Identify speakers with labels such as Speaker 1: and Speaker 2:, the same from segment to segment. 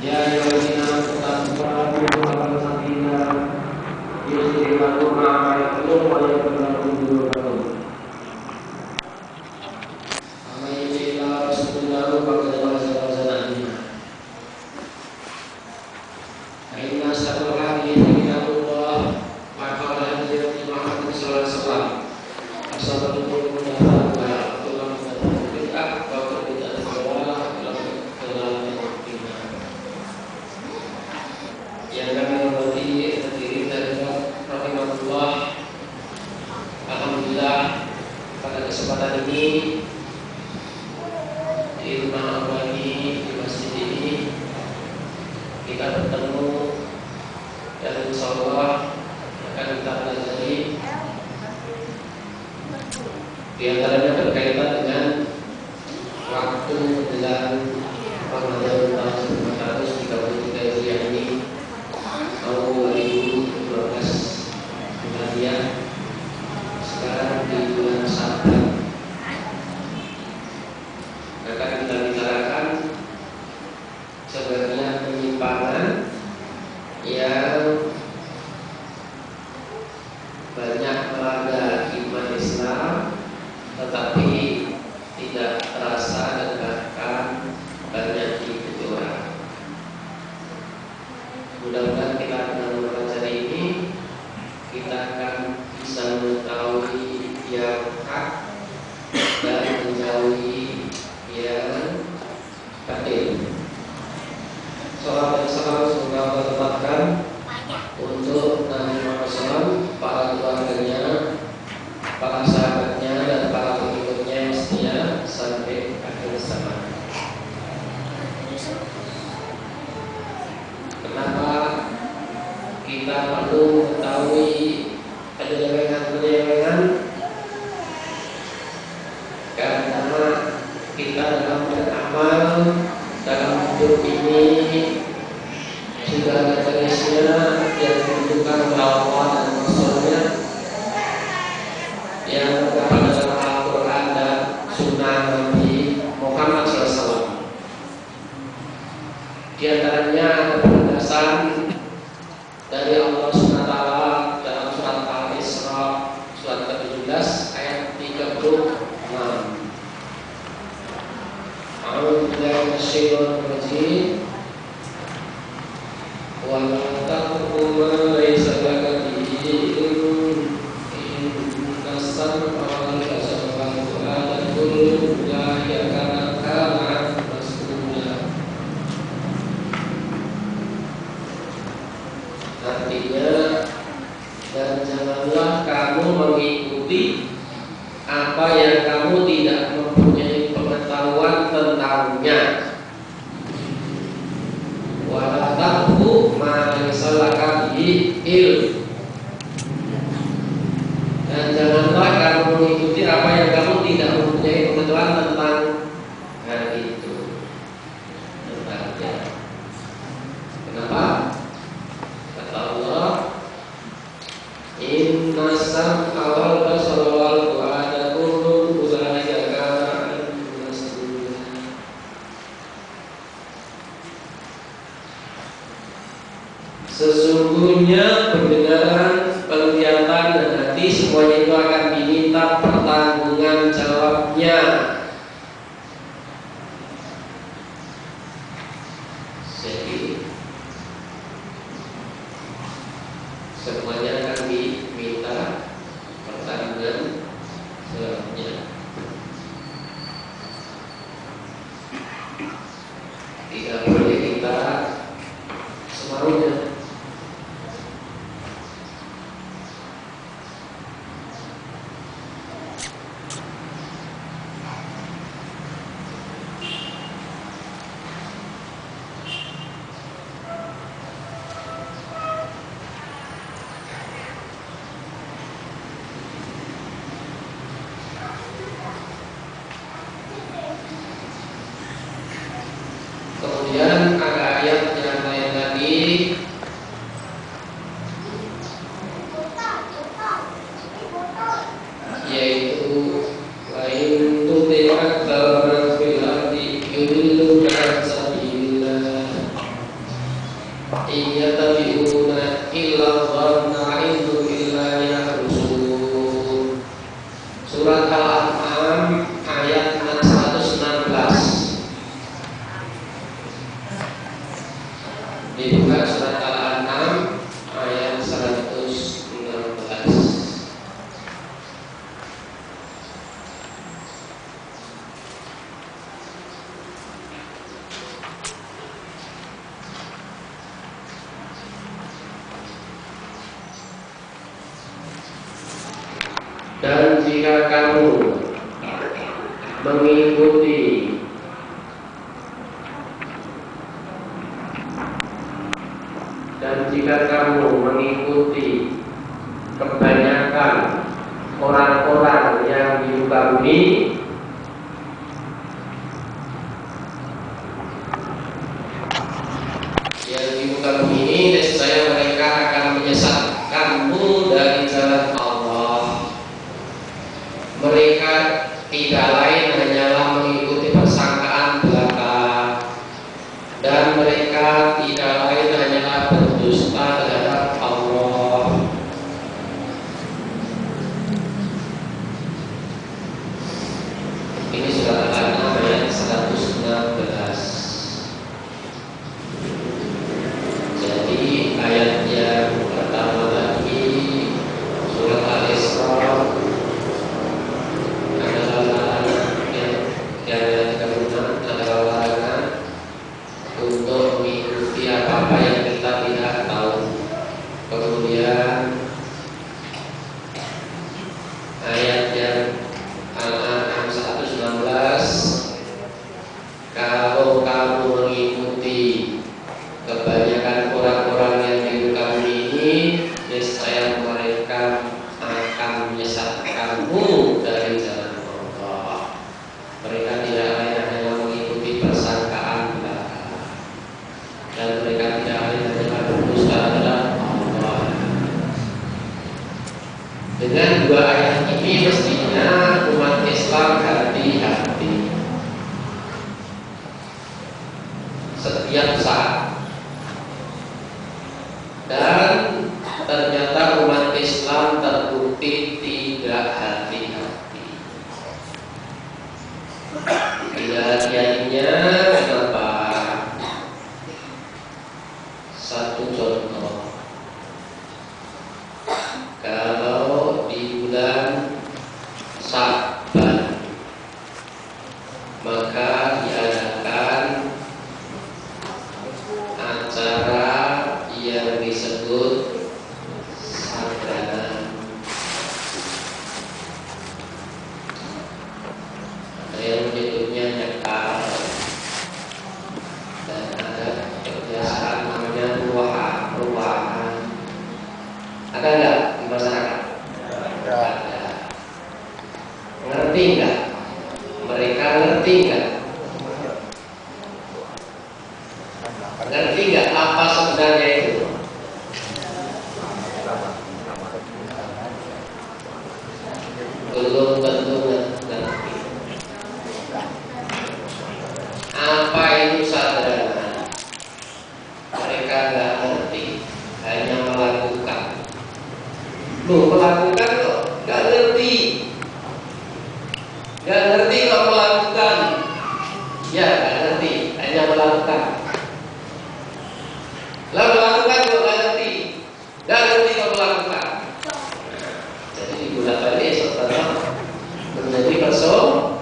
Speaker 1: Ya ayyuhallazina amanu taqullaha haqqa yuslih lakum a'malakum wa yaghfir lakum dzunubakum. Wa may yuti'illah rasulahu faqad faza fawzan 'azima. Inna asyrafal hadithi kitabullah wa khairal hadi Muhammad sallallahu alaihi wasallam. Ashabul mudaffar wa kullu mudaffar bid'ah wa kullu bid'atin dhalalah wa kullu dhalalatin finnar. Yang kami hormati hadirin dan rahimahullah, alhamdulillah pada kesempatan ini di rumah Allah ini, di masjid ini kita bertemu dan insyaallah akan kita pelajari di antaranya berkaitan dengan waktu menjelang Ramadan tahun 1433 Hijriah ini, tahun 2012 Miladiah. Sekarang di bulan Saban akan kita bicarakan sebenarnya penyimpangan yang banyak melanda iman Islam tetapi tidak terasa dan bahkan banyak diikuti orang. Mudah-mudahan kita dengan mempelajari ini kita akan bisa mengetahui yang hak dan menjauhi yang batil. Salam dan salam semoga Allah tetapkan untuk Nabi Muhammad SAW, para keluarganya, para sahabatnya, dan para pengikutnya yang setia sampai akhir zaman. Kenapa kita perlu mengetahui penyelewengan-penyelewengan? Karena kita dalam beramal, dalam hidup ini sudah ada jenisnya yang ditentukan oleh Allah dan Rasulnya, yang terdapat dalam Al-Quran dan Sunnah Nabi Muhammad SAW. Di antaranya ada penegasan dari Allah SWT dalam surat Al-Isra surat ke-17 ayat 36. A'udzu billahi minasyaitonir rajim. Wa la taqfu ma laysa laka bihi ilmun inna as-sam'a wal basara wal fu'ada kullu ulaika kana mas'ula. Artinya, dan janganlah kamu mengikuti apa yang kamu tidak mempunyai pengetahuan tentangnya. Wala taqfu ma laysa laka bihi ilm. Dan janganlah kamu mengikuti apa yang kamu tidak mempunyai pengetahuan tentang hal itu. Tentangnya. Kenapa? Kata Allah, inna sam'a wal basara wal fu'ada kullu ulaika kana mas'ula. Sesungguhnya pendengaran, penglihatan dan hati semuanya itu akan diminta pertanggungan jawabnya. Jadi semuanya akan diminta pertanggungan jawabnya. Tidak boleh kita semaunya. Kemudian ada ayat yang lain lagi, yaitu wa in tuti aktsara man fil ardi yudilluka an sabilillah Dibuka surat Al-An'am ayat 116. Dan jika kamu mengikuti kebanyakan orang-orang yang di muka bumi, ini niscaya mereka akan menyesatkanmu dari jalan Allah. Mereka tidak lain hanyalah mengikuti persangkaan belaka, dan mereka tidak lain hanyalah berdusta terhadap Allah. Ini surat Al-An'am ayat 116. Jadi ayat yang pertama tadi surat Al-Isra adalah larangan yang adalah larangan untuk mengikuti apa-apa yang kita tidak tahu. Kemudian ayat yang Al-An'am 116, kalau kamu mengikuti kebanyakan orang-orang yang di muka bumi ini, niscaya mereka akan menyesatkanmu dari jalan Allah. Mereka tidak lain hanya mengikuti persangkaan belaka, dan mereka tidak lain hanya berdusta terhadap Allah. Dengan dua ayat ini mestinya umat Islam hati-hati setiap saat. Dan ternyata umat Islam terbukti tidak hati-hati. Tidak hati-hatinya kenapa? Satu contoh, kalau di bulan Sya'ban maka diadakan acara yang disebut sadranan. Ada yang menyebutnya nyekar, dan ada kebiasaan namanya ruahan. Ada enggak di masyarakat? Ada. Ngerti enggak? Mereka ngerti enggak? Ngerti enggak apa sebenarnya itu? Belum tentu ngerti. Apa itu sadranan? Mereka nggak ngerti, hanya melakukan. Melakukan kok nggak ngerti. Nggak ngerti kok melakukan. Ya nggak ngerti, hanya melakukan. Lalu melakukan kok nggak ngerti. Nggak ngerti kok melakukan. Jadi digunakan ini sebenarnya menjadi persoalan.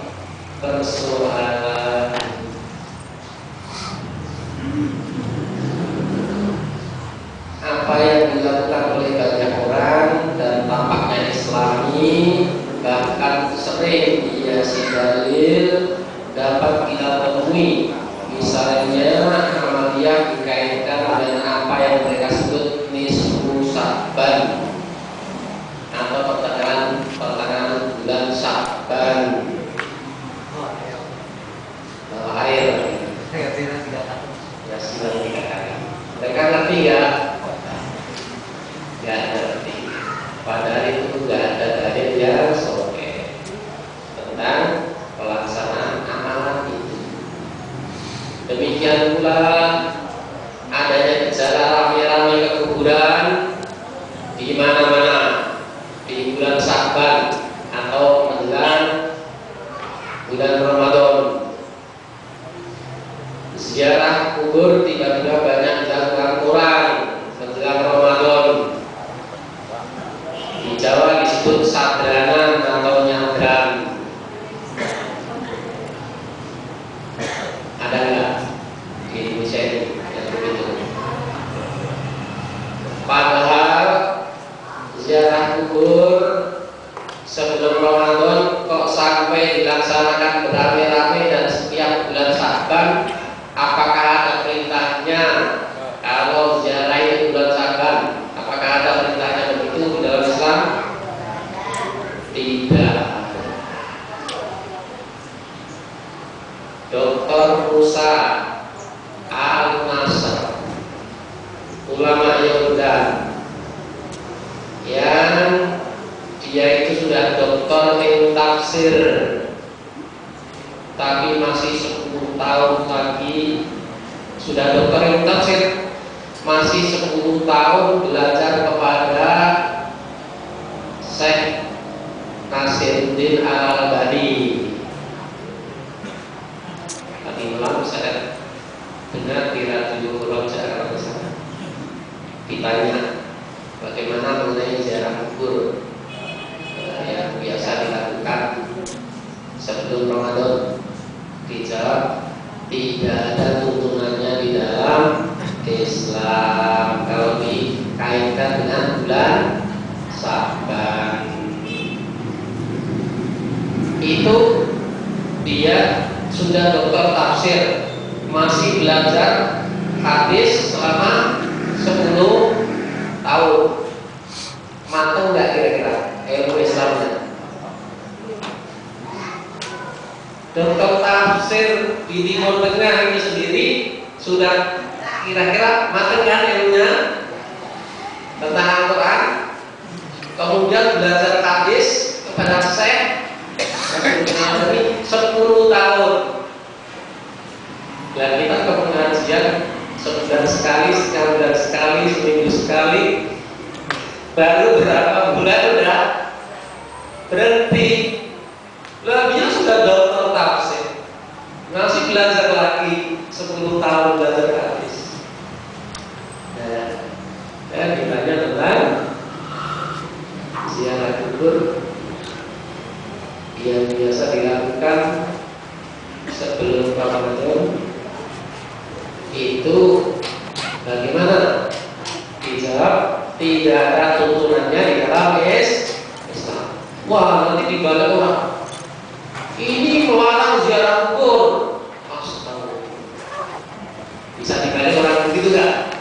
Speaker 1: Apa yang dilakukan oleh banyak orang dan tampaknya Islami, bahkan sering dihiasi dalil, dapat kita temui. Misalnya Ahmadiyah dikaitkan dengan apa yang mereka sebut nisfu Sya'ban atau pertengahan bulan Sya'ban. Air ya silang 3 kali. Mereka ngerti ya? Gak ngerti. Padahal itu gak ada dalil yang sahih tentang pelaksanaan amalan itu. Demikian pula adanya gejala rame-rame ke kuburan di mana-mana di bulan Sya'ban atau menjelang bulan Ramadan. ziarah kubur tiba-tiba banyak dilakukan orang menjelang Ramadan. Di Jawa disebut sadranan atau nyadran. Ada nggak di Indonesia ini yang begitu? Padahal ziarah kubur sebelum Ramadan kok sampai dilaksanakan beramai-ramai dan setiap bulan Syaban. Apakah ada perintahnya kalau ziarah itu bulan Syaban? Apakah ada perintahnya begitu di dalam Islam? Tidak. Dr. Musa Al-Nasr, ulama Yordan, yang dia itu sudah doktor ilmu tafsir, tapi masih 10 tahun lagi sudah doktor ilmu tafsir, masih 10 tahun belajar kepada Syekh Nasiruddin Al-Albani. Tadi malam saya dengar di radio Roja ditanya bagaimana mengenai ziarah kubur yang biasa dilakukan sebelum Ramadan. Dijawab, tidak ada tuntunannya di dalam Islam kalau dikaitkan dengan bulan Syaban. Itu dia sudah doktor tafsir, masih belajar hadis selama 10 tahun. Matang nggak kira-kira ilmu Islamnya? Doktor tafsir di Timur Tengah ini sendiri sudah kira-kira matang kan ilmunya tentang Al-Quran. Kemudian belajar hadis kepada Syekh 10 tahun. Dan kita ke pengajian sebulan sekali, sebulan sekali, seminggu sekali. Baru berapa bulan udah berhenti. Dia sudah doktor tafsir, masih belajar lagi 10 tahun belajar hadis. Dan ditanya tentang ziarah kubur yang biasa dilakukan sebelum Ramadan itu bagaimana? Dijawab, tidak ada tuntunannya di dalam Islam. Wah, nanti dibalik orang ini melarang ziarah kubur. Astagfirullah. Bisa dibalik orang begitu gak?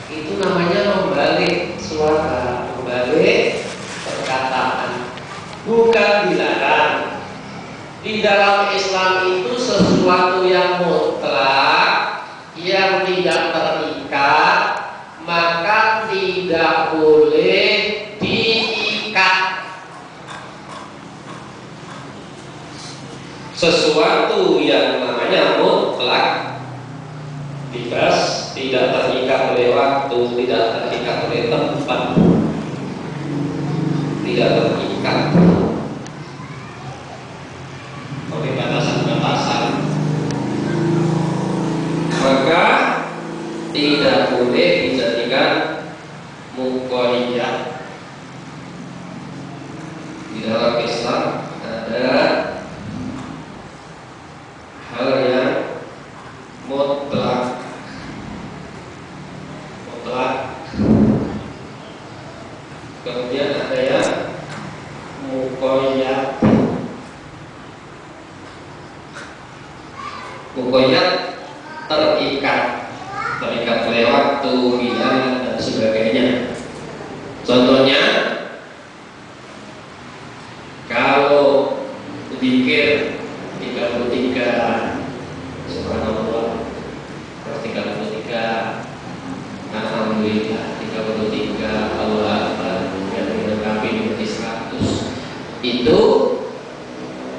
Speaker 1: Itu namanya membalik suara, membalik perkataan, bukan dilarang. Di dalam Islam itu sesuatu yang mutlak, yang tidak terikat, maka tidak boleh diikat. Sesuatu yang namanya mutlak, bebas, tidak terikat oleh waktu, tidak terikat oleh tempat, tidak terikat oleh batasan-batasan, maka tidak boleh dijadikan muqayyad. Di dalam Islam ada hal yang mutlak, kemudian ada yang muqayyad. Muqayyad terikat oleh waktu, wilayah dan sebagainya. Contohnya, kalau zikir 33 subhanallah, 33 alhamdulillah, 33 Allah Akbar, yang dilengkapi menjadi 100, itu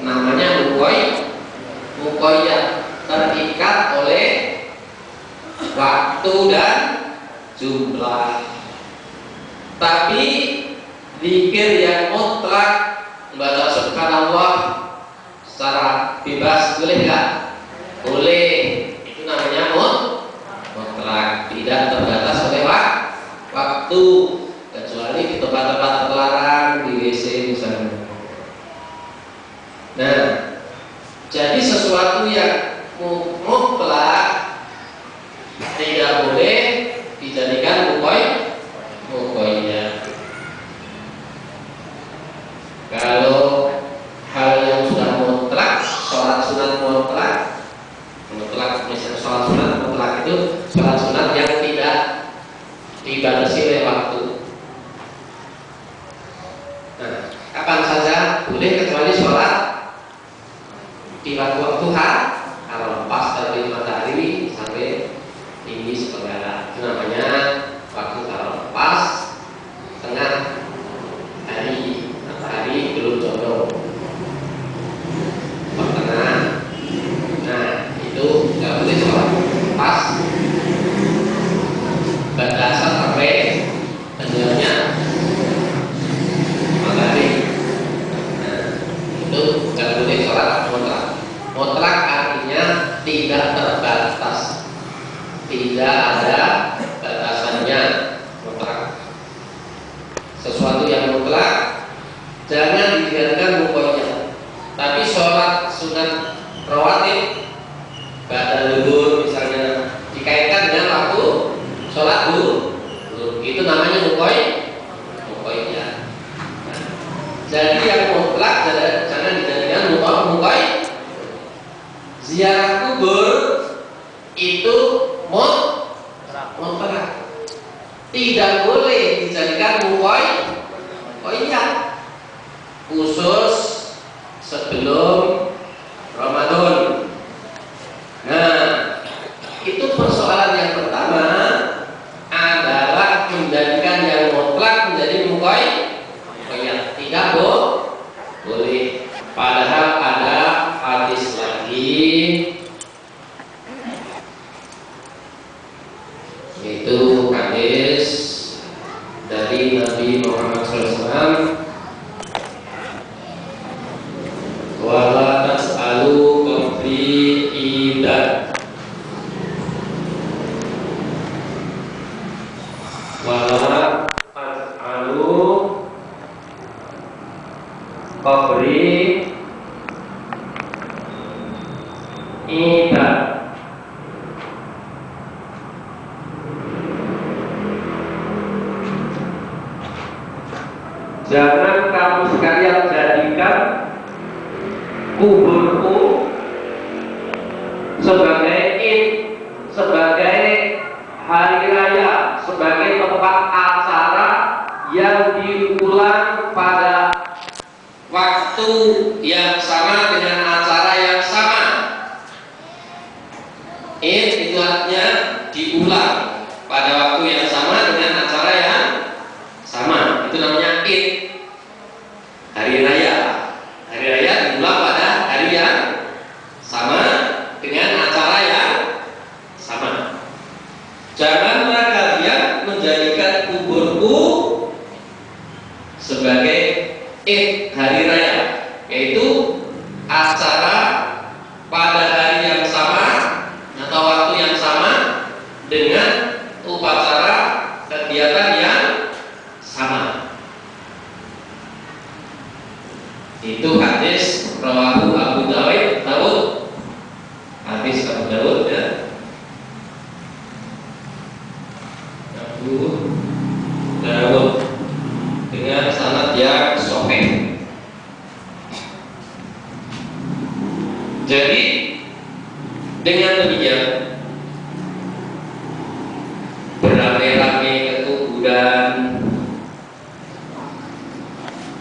Speaker 1: namanya muqayyad, terikat oleh waktu dan jumlah. Tapi zikir yang mutlak, membaca subhanallah secara bebas, boleh nggak? Boleh. misalnya sholat sunat mutlak itu sholat sunat yang tidak dibatasi oleh waktu. Nah, kapan saja boleh kecuali sholat di waktu duha, kalau lepas dari matahari sampai tinggi sepenggala, itu namanya waktu kalau lepas tengah hari, matahari belum condong tengah. Nah, itu nggak boleh sholat pas batasan sampai tenggelamnya matahari. Nah, itu nggak boleh sholat mutlak. Mutlak artinya tidak terbatas, tidak ada batasannya. Mutlak, sesuatu yang mutlak jangan dijadikan pokoknya. Tapi sholat sunat rawatib ba'da zuhur misalnya dikaitkan dengan waktu sholat zuhur, itu namanya mukoy ya. Nah, jadi yang mutlak jangan dijadikan mukoy. Ziarah kubur itu mutlak, tidak boleh dijadikan mukoy ya, khusus sebelum Ramadan. Nah, itu persoalan yang pertama adalah menjadikan yang mutlak menjadi mukoy ya, tidak boleh. Padahal ada hadis lagi, yaitu hadis dari Nabi Muhammad SAW, wala tas'alu qabri idan, wala tas'alu qabri idan. Jangan kamu sekalian jadikan kuburku sebagai sebagai hari raya, sebagai tempat acara yang diulang pada waktu yang sama dengan acara yang sama. Itu artinya diulang pada waktu yang sama dengan acara yang sama. Itu namanya Id, hari raya. Hari raya diulang pada hari yang sama dengan acara yang sama. Janganlah kalian menjadikan kuburku sebagai Id, hari raya, yaitu acara pada hari yang sama atau waktu yang sama dengan upacara kegiatan yang sama. Itu hadis rawahu Abu Dawud, hadis Abu Dawud ya. Abu Dawud dengan sanad yang sahih. Jadi dengan demikian beramai-ramai ke kuburan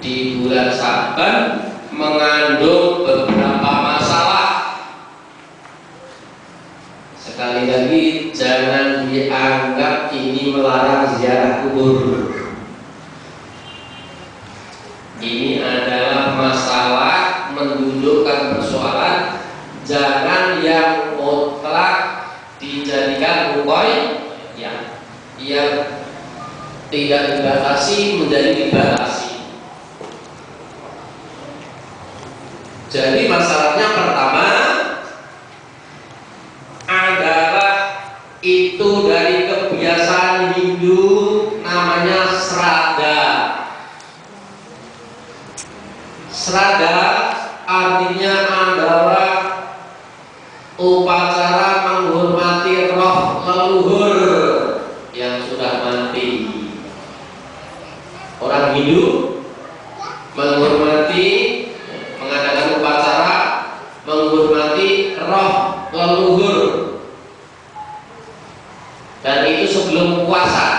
Speaker 1: di bulan Sa'ban mengandung beberapa masalah. Sekali lagi jangan dianggap ini melarang ziarah kubur. Ini adalah masalah mendudukkan persoalan. Jangan yang mutlak dijadikan mukoy ya, yang tidak dibatasi menjadi dibatasi. Jadi masalahnya pertama adalah itu dari kebiasaan Hindu namanya sraddha. Sraddha artinya adalah upacara menghormati roh leluhur yang sudah mati. Orang Hindu mengadakan upacara menghormati roh leluhur Dan itu sebelum puasa.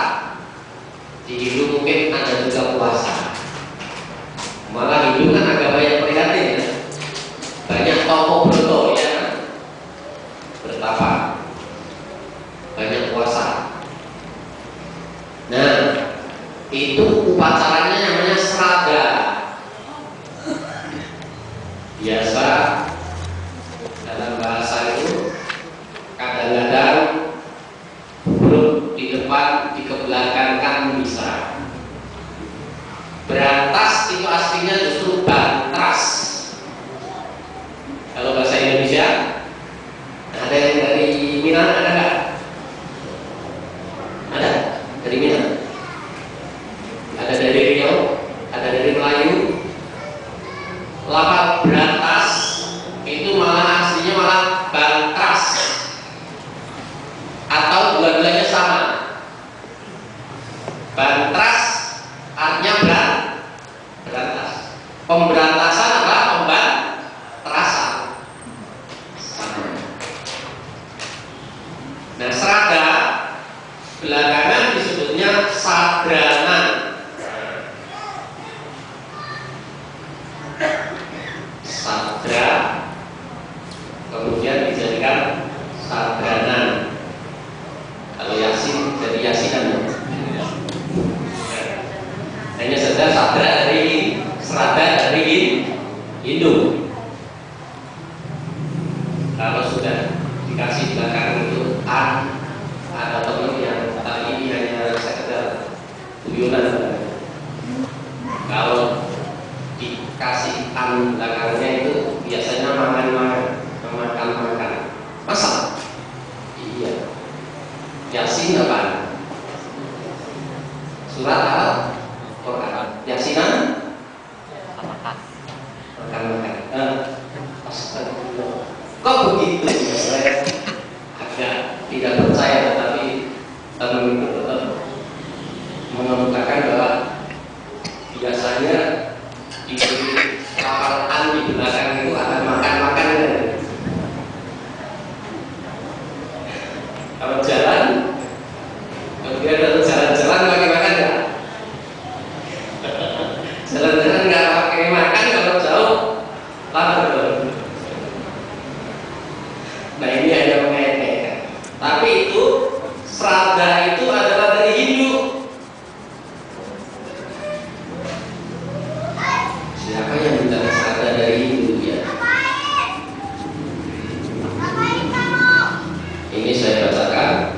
Speaker 1: Di Hindu mungkin ada juga puasa. Malah Hindu kan agak banyak prihatin ya. Banyak toko broto ya, bertapa. Banyak puasa. Nah, itu upacaranya namanya sraga. Biasa dalam bahasa itu kadang-kadang huruf di depan dikebelakangkan bisa. Berantas itu aslinya justru bantras. Kalau bahasa Indonesia ada yang dari Minang, ada nggak? Ada dari Minang, ada dari Riau, ada dari Melayu. Lafaz berantas itu malah aslinya malah bantras, atau dua-duanya sama. Bantras artinya berantas. Pemberantasan adalah pembantrasan. Nah, sraga belakangan disebutnya sadranan. Sadra kemudian dijadikan sadranan. Kalau yasin jadi yasinan. Hanya saja sadra dari sraga dari Hindu. Kalau sudah dikasih belakang itu ada teman yang kali ini hanya sekedar guyonan. Kalau dikasih belakangnya itu biasanya makan. Masa? Iya. Yasin apa? Surat Al-Quran. Yasinan? Makan. Astagfirullah. Kok begitu? Saya agak tidak percaya, tetapi teman itu tetap mengemukakan bahwa biasanya di kawalan di belakang itu ada makan. Kalau jalan, kemudian ada jalan-jalan pakai makan nggak? Jalan-jalan nggak pakai makan, kalau jauh lapar. Nah, ini hanya mengait-ngaitkan. Tapi itu sraga itu adalah dari Hindu. Siapa yang bilang sraga dari Hindu ya? Ini saya bacakan.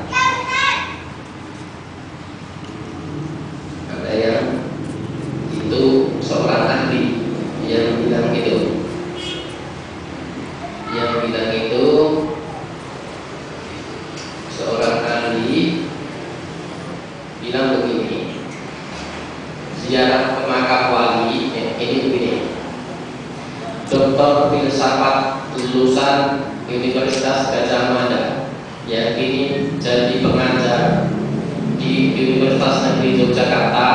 Speaker 1: Ada yang itu seorang ahli yang bilang itu. Yang bilang itu seorang ahli bilang begini, ziarah ke makam wali ini begini. Doktor filsafat lulusan Universitas Gadjah Mada yang kini jadi pengajar di Universitas Negeri Yogyakarta,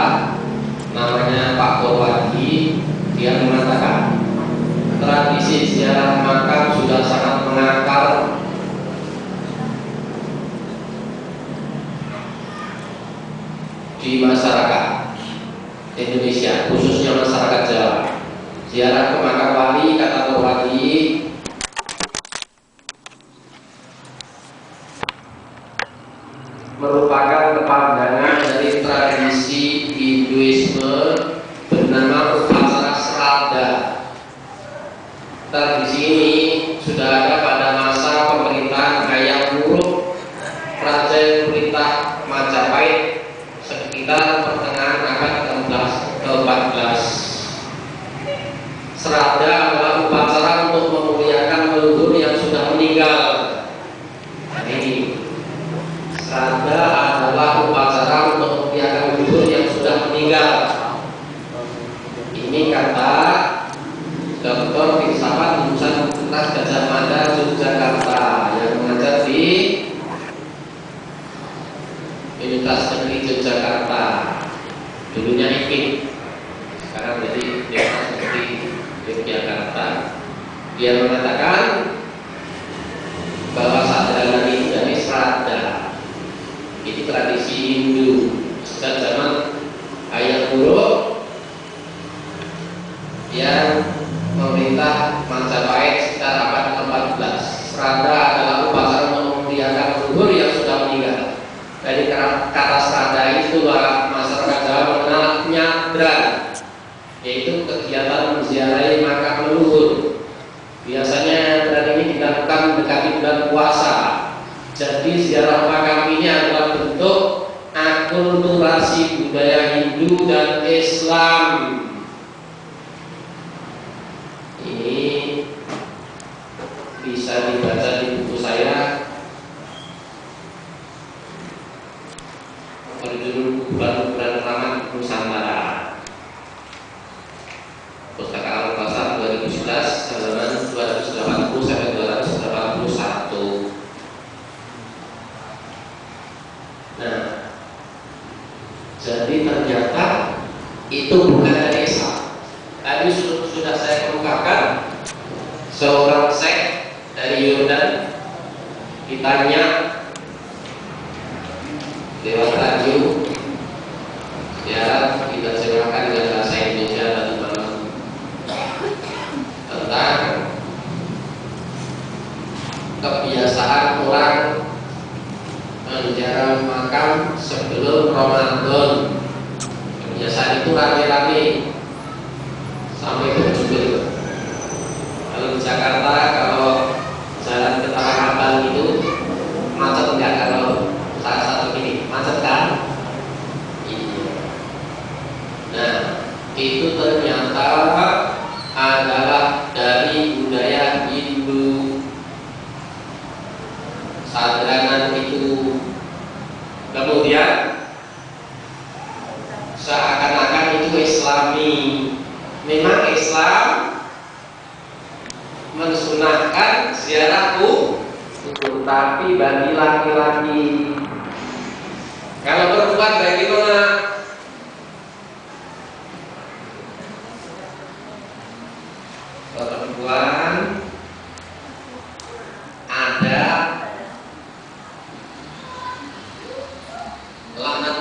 Speaker 1: namanya Pak Purwadi, dia mengatakan tradisi ziarah makam sudah sangat mengakar di masyarakat Indonesia, khususnya masyarakat Jawa. Ziarah ke makam wali, kata Purwadi, merupakan kepanjangan dari tradisi Hinduisme bernama upacara sraga. Tradisi ini sudah ada pada masa pemerintahan Hayam Wuruk Raja Pemerintah Majapahit sekitar pertengahan abad ke-14. Sraga adalah upacara untuk memuliakan leluhur yang sudah meninggal. Nah, ini sraga adalah upacara untuk memuliakan leluhur yang sudah meninggal. Hindu. Sejak zaman Hayam Wuruk yang memerintah Majapahit sekitar abad ke-14. Srada adalah upacara untuk memuliakan leluhur yang sudah meninggal. Dari kata srada itu masyarakat Jawa mengenal nyadran, yaitu kegiatan menziarahi makam leluhur. Biasanya nyadran ini dilakukan mendekati bulan puasa. Jadi ziarah makam ini adalah bentuk akulturasi budaya Hindu dan Islam. Ini bisa dibaca di buku saya, berjudul Kuburan-Kuburan Keramat Nusantara, Pustaka Al-Pasar 2011, halaman 280 sampai 281. Nah, jadi ternyata itu bukan dari Islam. Tadi sudah saya kemukakan, seorang syekh dari Yordan ditanya lewat radio, ya diterjemahkan dengan bahasa Indonesia tadi malam, tentang kebiasaan orang menziarah makam sebelum Ramadan. Kebiasaan itu rame-rame sampai berjubel. Kalau di Jakarta, kalau jalan ke Tanah Abang itu macet enggak? Kalau salah satu ini macet kan? Iya. Nah, itu ternyata adalah dari budaya Hindu. Sadranan itu kemudian seakan-akan itu Islami. Memang Islam mensunahkan ziarah kubur, tapi bagi laki-laki. Kalau perempuan bagaimana? Perempuan ada laknat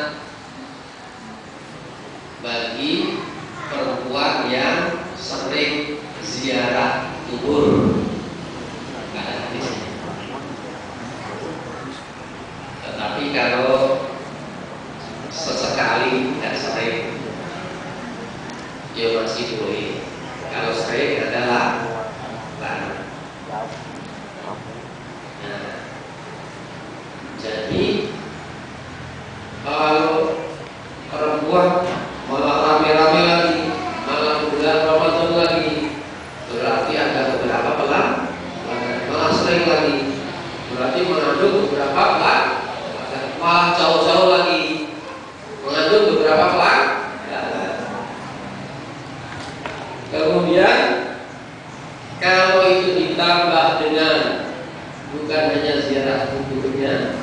Speaker 1: bagi perempuan yang sering ziarah kubur. Nggak ada hadisnya. Tetapi kalau sesekali, tidak sering, ya masih boleh. Kalau sering adalah laknat. Nah, jadi kalau perempuan malah rame-rame lagi, malah bulan Ramadan lagi, berarti ada beberapa pelanggan, malah sering lagi, berarti mengandung beberapa pelanggan, malah jauh-jauh lagi, mengandung beberapa pelanggan. Kemudian kalau itu ditambah dengan bukan hanya ziarah kuburnya,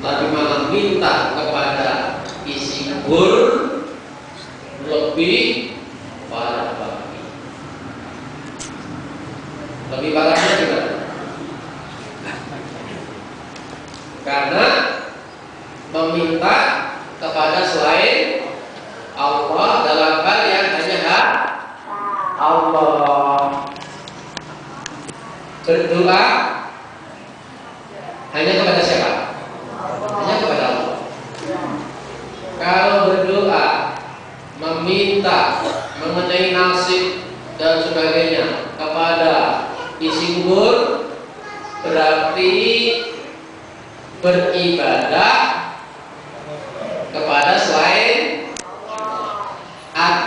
Speaker 1: tapi malah minta kepada isi kubur, lebih parah lagi. Lebih parahnya gimana? Karena meminta kepada selain Allah dalam hal yang hanya hak Allah. Berdoa hanya kepada siapa? Hanya kepada Allah. Kalau berdoa meminta mengenai nasib dan sebagainya kepada isi kubur, berarti beribadah kepada selain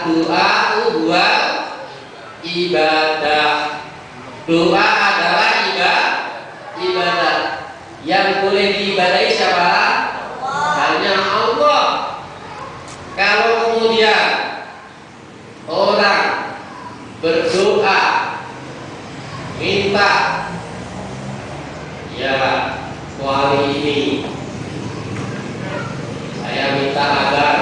Speaker 1: doa huwa ibadah. Doa adalah ibadah. Yang boleh diibadahi siapa? Hanya Allah. Kalau kemudian orang berdoa minta, ya wali ini saya minta agar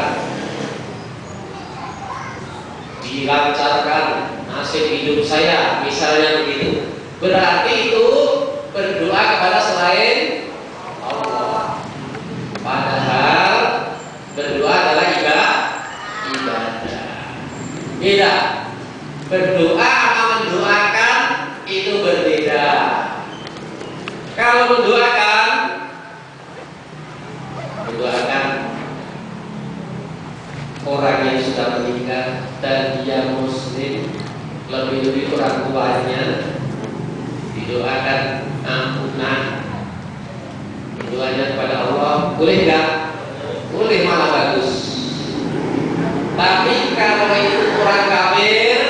Speaker 1: dilancarkan nasib hidup saya, misalnya begitu, berarti itu berdoa kepada selain Allah. Padahal Berdoa sama mendoakan itu berbeda. Kalau mendoakan orang yang sudah meninggal dan dia muslim, lebih-lebih orang tuanya, didoakan ampunan, doanya kepada Allah, boleh nggak? Boleh, malah bagus. Tapi kalau itu orang kafir,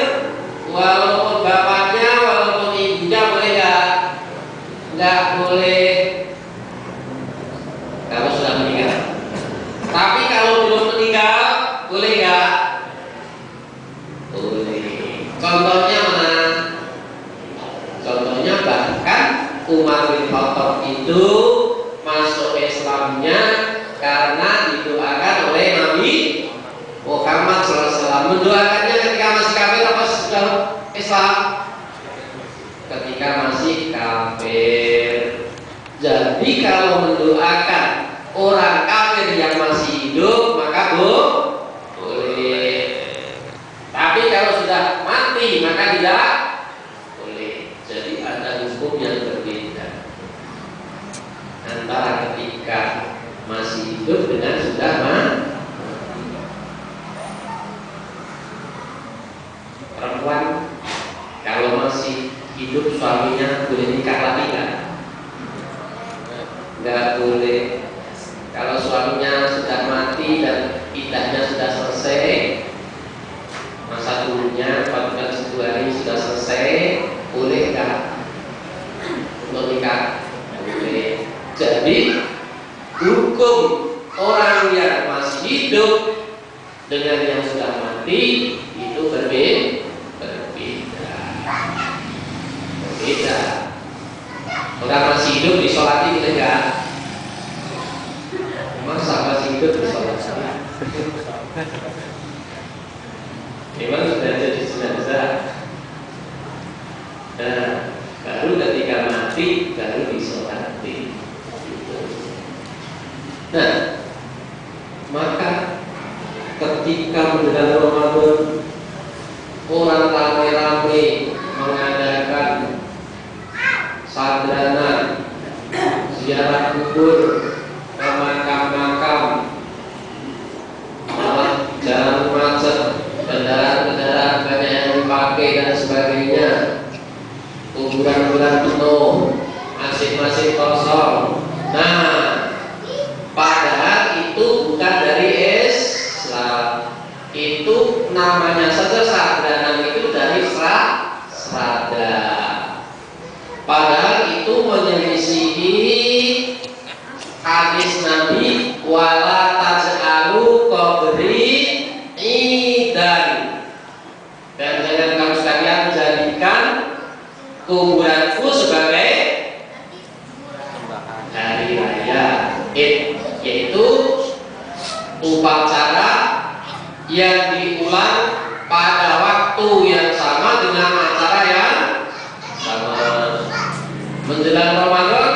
Speaker 1: walaupun bapaknya, walaupun ibunya, boleh nggak? Nggak boleh. Kalau sudah meninggal. Tapi kalau belum meninggal, boleh nggak? Boleh. Contohnya mana? Contohnya bahkan Umar bin Khattab itu masuk Islamnya karena didoakan oleh Nabi Muhammad SAW. Mendoakannya ketika masih kafir apa sudah Islam? Ketika masih kafir. Jadi kalau mendoakan orang kafir yang masih hidup maka boleh. Tapi kalau sudah mati maka tidak boleh. Jadi ada hukum yang berbeda antara ketika masih hidup dengan sudah mati. Perempuan kalau masih hidup suaminya boleh nikah lagi nggak? Nggak boleh. Kalau suaminya sudah mati dan iddahnya sudah selesai, masa dulunya 4 bulan 1 hari sudah selesai, boleh nggak untuk nikah? Boleh. Jadi hukum orang yang masih hidup dengan yang sudah mati itu berbeda. Orang masih hidup disolati boleh nggak? Masa masih hidup disolati? Memang sudah jadi jenazah. Nah, baru ketika mati baru disolati. Nah, maka ketika menjelang Ramadan orang rame-rame mengadakan sadranan, ziarah kubur, ke makam-makam, malah jalan macet, kendaraan-kendaraan banyak yang dipakai dan sebagainya, kuburan-kuburan penuh, masjid-masjid kosong. Nah, padahal itu bukan dari Islam. Itu namanya saja sadranan, itu dari serada. Padahal itu menyelisihi hadis Nabi wala taj'alu qabri idan, dan jangan kamu sekalian jadikan kuburanku sebagai hari raya Id, yaitu upacara yang diulang pada waktu yang sama dengan acara yang sama. Menjelang Ramadan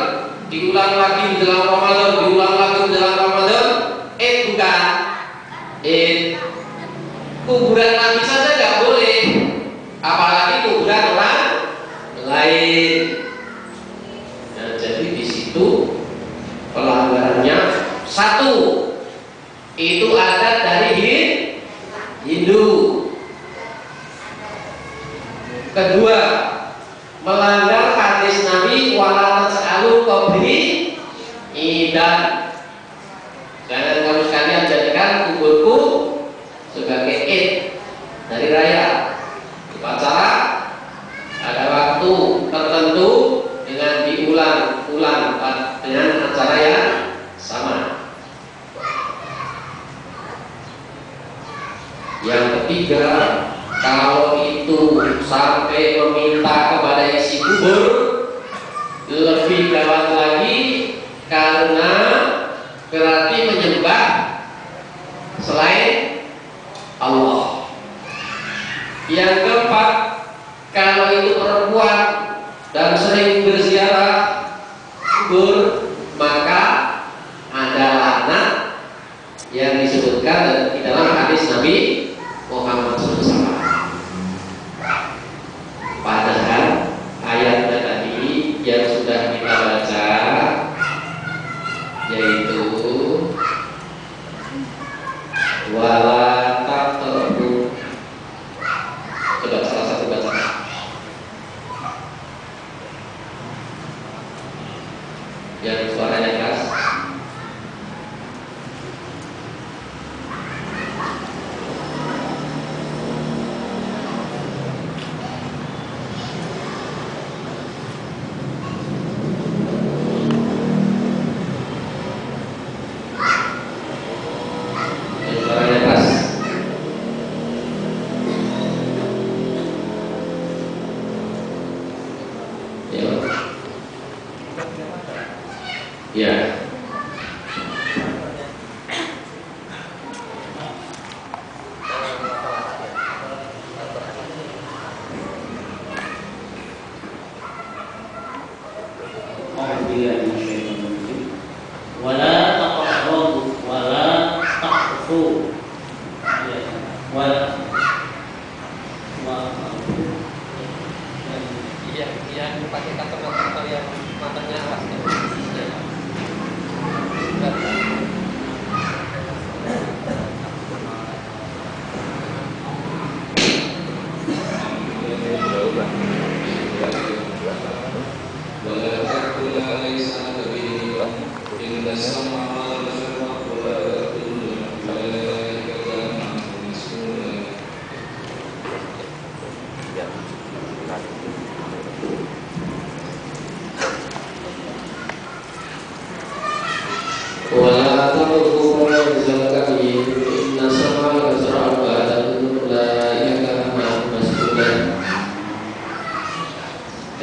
Speaker 1: diulang lagi, menjelang Ramadan diulang lagi, menjelang Ramadan. Bukan kuburan Nabi saja nggak boleh, apalagi kuburan orang lain. Nah, jadi di situ pelanggarannya satu, itu adat dari Hindu. Kedua, melanggar hadis Nabi wala tas'alu qabri idan. Jangan kamu sekalian jadikan kuburku sebagai id, hari raya, upacara ada waktu tertentu dengan diulang-ulang dengan acara yang sama. Yang ketiga, kalau itu sampai meminta kepada isi kubur, lebih gawat lagi karena berarti menyembah selain Allah. Yang keempat, kalau itu perempuan dan sering berziarah kubur, maka ada laknat yang disebutkan di dalam hadis Nabi Muhammad SAW. Ya.
Speaker 2: Wala taqrabu wala taqfu.
Speaker 3: Yang pakai kata-kata yang matanya awas.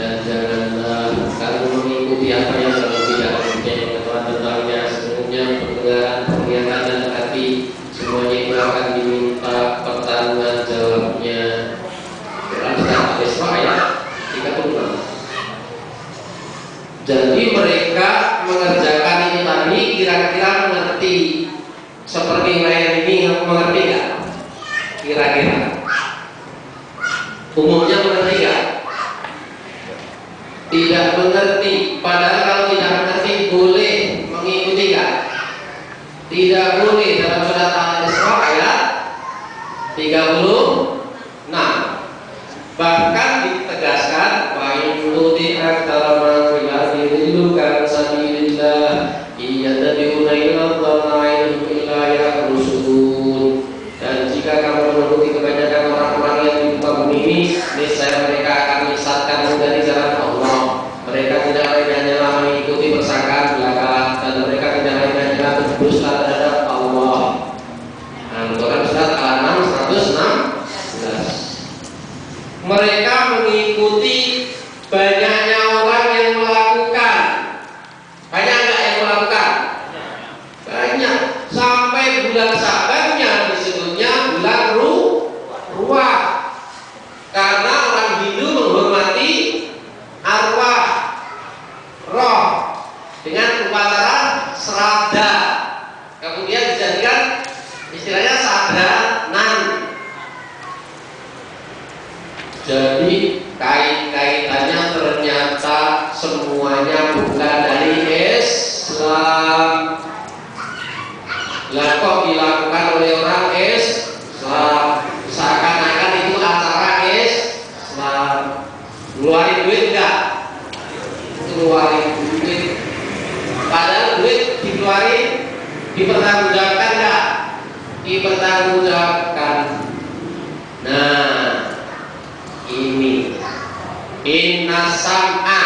Speaker 1: Dan janganlah kamu mengikuti apa yang kamu tidak mempunyai pengetahuan tentangnya. Sesungguhnya pendengaran, penglihatan dan hati semuanya itu akan diminta pertanggung jawabnya. Quran surat Al-Isra ayat 36. Jadi mereka mengerjakan ini tadi kira-kira mengerti seperti lain ini, mengerti nggak? Kira-kira umumnya mengerti nggak? Tidak mengerti. Padahal kalau tidak mengerti boleh mengikuti nggak? Tidak boleh. Dalam surat Al-Isra ayat 36 bahkan ditegaskan wa in tuti'at man fil ardi yudilluka an sabilillah iyyatabi'una illa dhanna illa yakhrusun. Dan jika kamu menuruti kebanyakan orang-orang yang di muka bumi ini, niscaya mereka akan menyesatkanmu dari jalan Allah. Mereka tidak lain hanyalah mengikuti persangkaan belaka, dan mereka tidak lain hanyalah berdusta terhadap Allah. Quran surat Al-An'am 116. Mereka mengikuti banyaknya orang yang melakukan. Banyak nggak yang melakukan? Banyak. Sampai bulan Syabannya disebutnya bulan ruah. Karena orang Hindu menghormati arwah, roh dengan upacara sraddha. Kemudian dijadikan istilahnya sadranan. Jadi kait-kaitannya ternyata semuanya bukan dari Islam. Lah kok dilakukan oleh orang Islam? Seakan-akan itu acara Islam. Ngeluarin duit enggak? Ngeluarin duit. Padahal duit dikeluarin, dipertanggungjawabkan enggak? Dipertanggungjawabkan. Nah, ini inna sam'a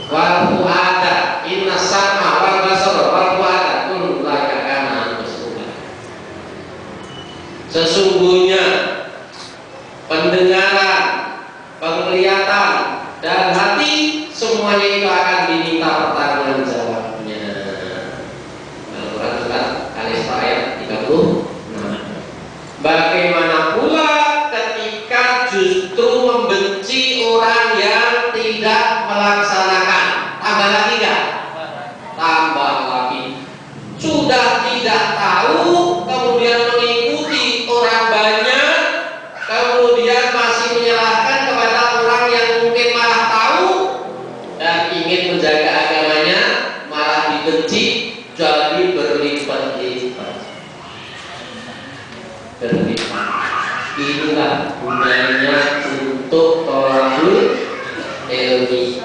Speaker 1: wal fu'ada, inna sam'a wal basara wal fu'ada kullu dzalika kana mas'ula. Sesungguhnya pendengaran, penglihatan dan hati semuanya itu akan diminta pertanggungan jawabnya. Al-Quran surat Al-Isra ayat 36. Bagaimana pula ketika justru membenci orang yang tidak melaksanakan? Tambah lagi enggak? Tambah lagi. Sudah tidak tahu kemudian mengikuti orang banyak, kemudian masih menyalahkan kepada orang yang mungkin malah tahu dan ingin menjaga agamanya, malah dibenci, jadi berlipat-lipat. Inilah gunanya untuk thalabul ilmi.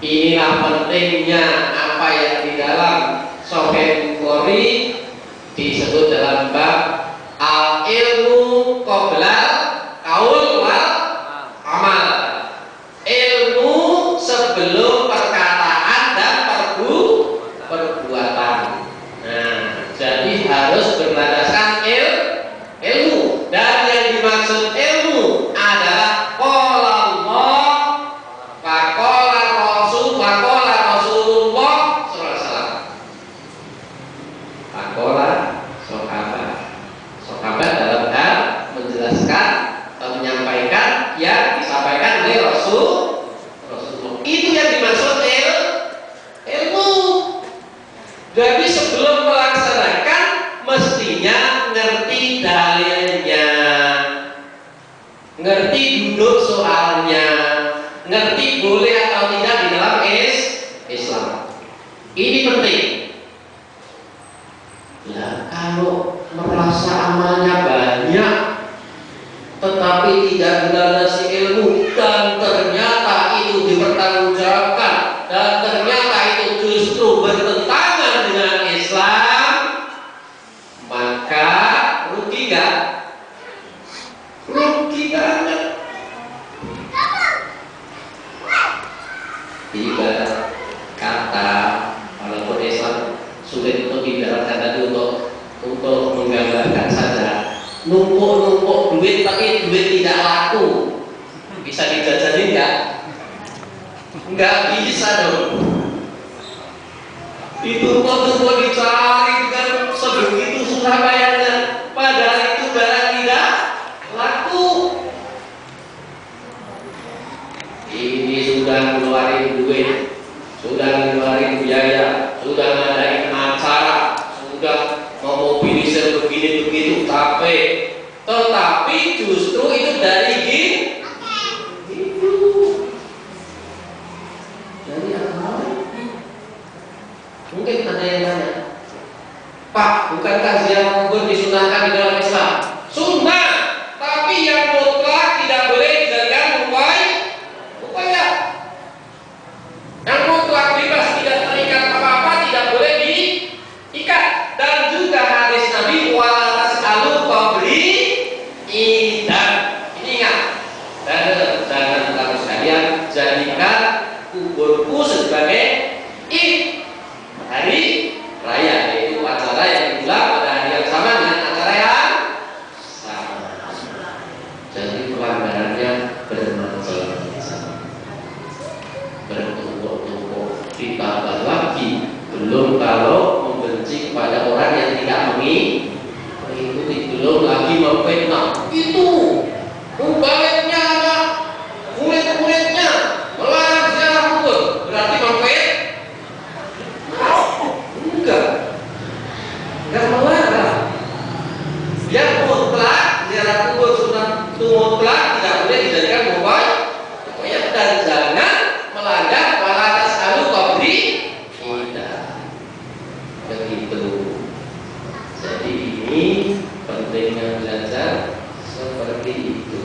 Speaker 1: Inilah pentingnya apa yang di dalam Sahih Bukhari disebut dalam bab al ilmu qabla qaul wal amal. Ilmu sebelum perkataan dan perbuatan. Nah, jadi harus berlandaskan ilmu. Dan yang dimaksud ilmu adalah qala Allah wa qala Rasul wa qala Rasul Jadi sebelum melaksanakan mestinya ngerti dalilnya, ngerti duduk soalnya, ngerti boleh atau tidak di dalam Islam. Ini penting. Nah, kalau merasa amalnya banyak tetapi tidak dilandasi ilmu dan ternyata itu dipertanggungjawabkan dan ternyata itu justru bertentangan dengan Islam, maka rugi gak? Rugi banget. Ibarat kata, walaupun Islam sulit untuk ibaratkan tadi untuk menggambarkan saja, numpuk duit tapi duit tidak laku, bisa dijajanin nggak? Nggak bisa dong. Itu tumpuk dicari dengan sebegitu susah bayarnya, padahal itu barang tidak laku. Ini sudah ngeluarin duit, sudah ngeluarin biaya, sudah ngadain acara, sudah memobilisir begini begitu capek, tetapi justru itu dari dari apa? Mungkin ada yang tanya, Pak, bukankah ziarah kubur disunahkan di dalam Islam? Sunnah, tapi yang mutlak tidak boleh dijadikan upaya. Yang mutlak bebas, tidak terikat apa-apa, tidak boleh diikat. Dan juga hadis Nabi wala tas'alu qabri idan. Ini ingat. Dan jangan sekalian jadikan kuburku sebagai hari raya, yaitu acara yang digelar pada hari yang sama dengan acara yang sama. Jadi pelanggarannya bermacam-macam, bertumpuk-tumpuk, ditambah lagi belum kalau membenci kepada orang yang tidak mengikuti, belum lagi memfitnah. Itu mubaliknya apa? Murid-muridnya melarang ziarah kubur, berarti enggak melarang. Yang mutlak ziarah kubur sunnah itu mutlak, tidak boleh dijadikan upaya, dan jangan melanggar wala tas'alu qabri idan. Begitu. Jadi ini pentingnya belajar seperti itu.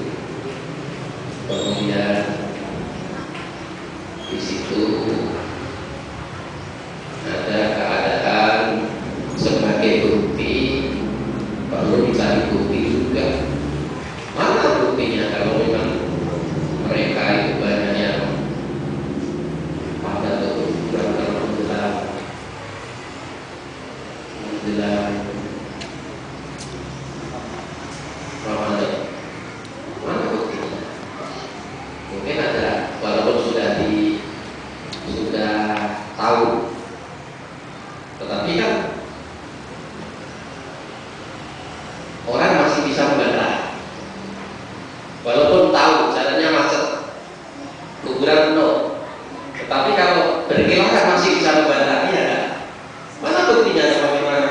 Speaker 1: Kemudian di situ ada keadaan sebagai bukti, perlu dicari bukti juga. Mana buktinya kalau memang mereka itu banyak yang pada menjelang Ramadan? Mana buktinya? Mungkin ada, walaupun sudah tahu, tetapi kan orang masih bisa membantah. Walaupun tahu jalannya macet, kuburan penuh, tetapi kalau berkelana masih bisa membantah, ya kan? Mana buktinya kalau memang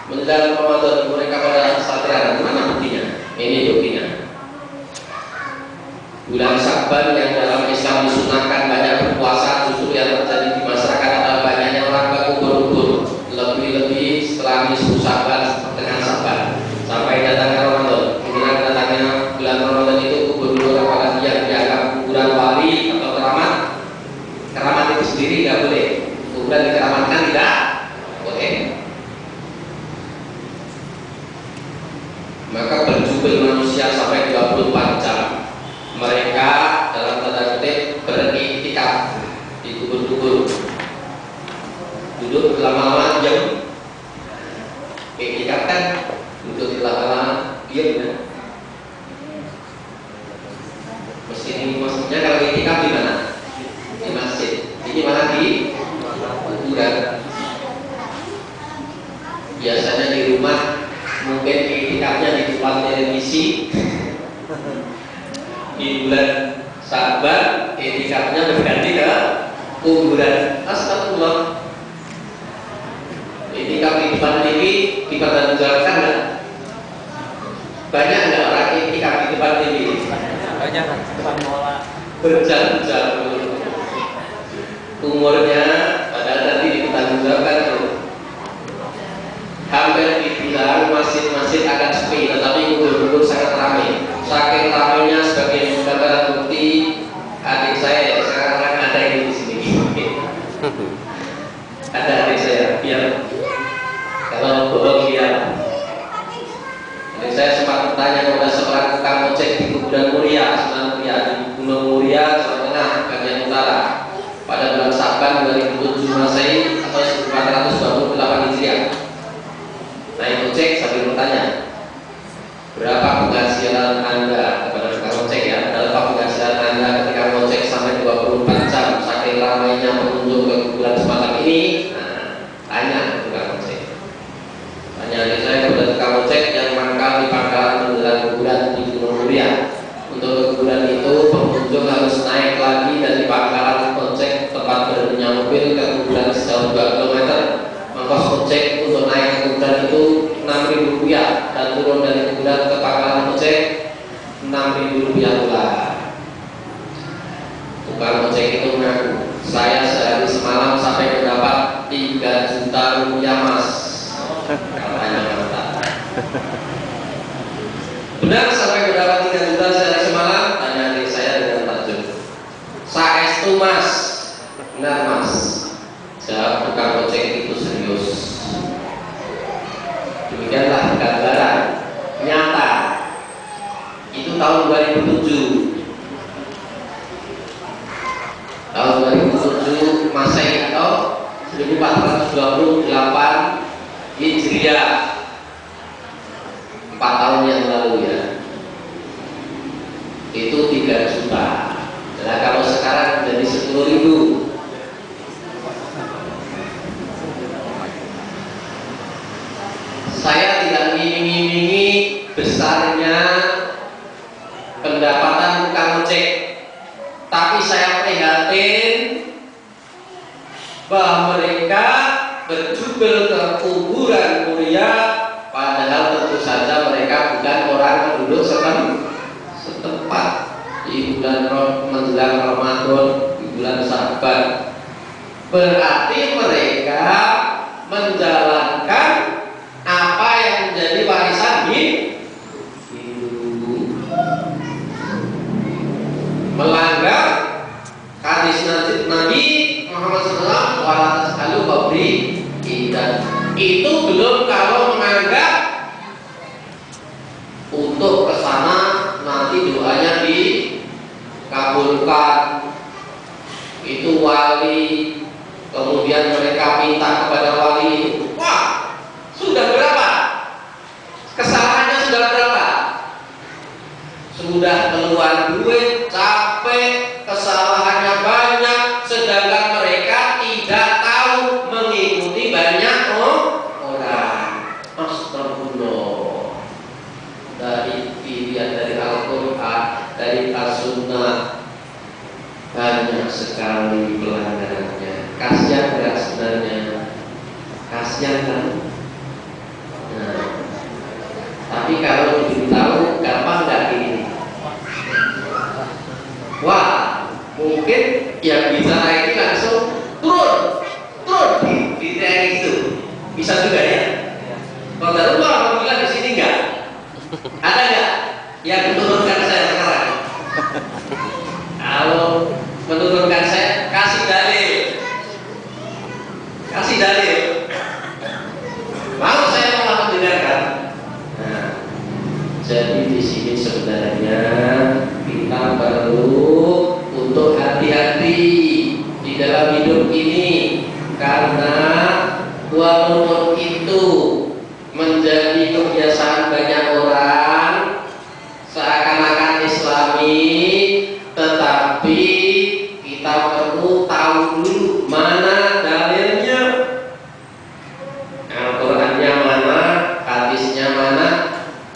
Speaker 1: menjelang Ramadan mereka pada satrian? Mana buktinya? Ini buktinya. Bulan Sya'ban yang dalam Islam disunahkan banyak berpuasa, justru yang terjadi di masyarakat adalah banyaknya orang ke kubur-kubur, lebih-lebih setelah nisfu Sya'ban, pertengahan Sya'ban, sampai datangnya Ramadan. Kemudian datangnya bulan Ramadan itu kubur-kubur apalagi yang dianggap kuburan wali atau keramat itu sendiri nggak boleh. Kuburan dikeramatkan tidak boleh. Maka berjubel manusia sampai 24 jam. Mereka dalam tanda kutip beriktikaf di kubur-kubur, duduk lama-lama diam. Iktikaf kan duduk lama-lama diam, kan? Maksudnya kalau iktikaf di mana? Di masjid. Ini malah di kuburan. Biasanya di rumah mungkin iktikafnya di depan televisi. Di bulan Sya'ban etikatnya berganti ke kuburan. Astagfirullah. dipertanggungjawabkan nggak? Banyak nggak orang itikaf di tempat ini?
Speaker 3: Banyak depan bola.
Speaker 1: Berjam-jam umurnya, padahal tadi dipertanggungjawabkan tuh. Hampir dibilang masjid-masjid akan sepi, tetapi kubur-kubur sangat ramai. Saking ramainya, sebagai gambaran bukti, adik saya sekarang ada yang di sini. Ada adik saya, biar kalau bohong dia. Adik saya sempat bertanya kepada seorang tukang ojek di kuburan Muria, Sunan Muria, di Gunung Muria, Jawa Tengah, bagian utara, pada bulan Saban 2007 Masehi atau 1428 Hijriah. Naik ojek sambil bertanya, berapa penghasilan Anda kepada tukang ojek ya? Berapa penghasilan Anda ketika ojek sampai 24 jam saking ramainya pengunjung ke kuburan semacam ini? Nah, tanya ke tukang ojek. Tanya adik saya kepada tukang ojek yang mangkal di pangkalan menjelang kuburan di Gunung Muria. Untuk ke kuburan itu pengunjung harus naik lagi dari pangkalan ojek tempat berhentinya mobil ke kuburan sejauh 2 km. Ongkos ojek untuk naik ke kuburan itu Rp6.000 dan turun dari kuburan ke pangkalan ojek Rp6.000 pula. Tukang ojek itu mengaku, saya sehari semalam sampai mendapat Rp3 juta mas. Katanya kata. Benar sampai mendapat 3 juta sehari semalam? Tanya adik saya dengan takjub. Saestu mas. Benar mas. Jawab tukang ojek itu serius. Demikianlah gambaran nyata. Itu tahun 2007. Tahun 2007 Masehi atau 1428 Hijriah. 4 tahun yang lalu ya. Itu 3 juta. Nah kalau sekarang jadi 10.000. Saya tidak ngiming-ngimingi besarnya pendapatan tukang ojek, tapi saya prihatin bahwa mereka berjubel ke kuburan Muria, padahal tentu saja mereka bukan orang penduduk setempat. Di bulan menjelang Ramadan, di bulan Saban, berarti mereka menjalankan apa yang menjadi warisan Hindu, melanggar hadis Nabi Muhammad SAW, wala tasalu qabri idan. Itu belum kalau menganggap untuk kesana nanti doanya dikabulkan. Itu wali, kemudian mereka minta kepada wali itu. Wah, sudah berapa? Kesalahannya sudah berapa? Sudah keluar duit, capek, kesalahannya banyak, sedangkan mereka tidak tahu mengikuti banyak orang. Astagfirullah. Dari pilihan dari Al-Quran, dari As-Sunnah, banyak sekali pelanggarannya. Kasihan berat sebenarnya. Kasihan kan? Nah, tapi kalau diberitahu gampang nggak ini? Wah, mungkin yang bicara ini langsung turun di training itu, bisa juga ya. Kalau mau bilang di sini nggak? Ada nggak yang menurunkan saya sekarang? Kalau menurunkan saya, kasih dalil. Mau saya malah mendengarkan. Nah, jadi di sini sebenarnya kita perlu untuk hati-hati di dalam hidup ini, karena walaupun itu menjadi kebiasaan banyak orang seakan-akan Islami, tetapi kita perlu tahu dulu mana dalilnya, Al-Qurannya mana, hadisnya mana,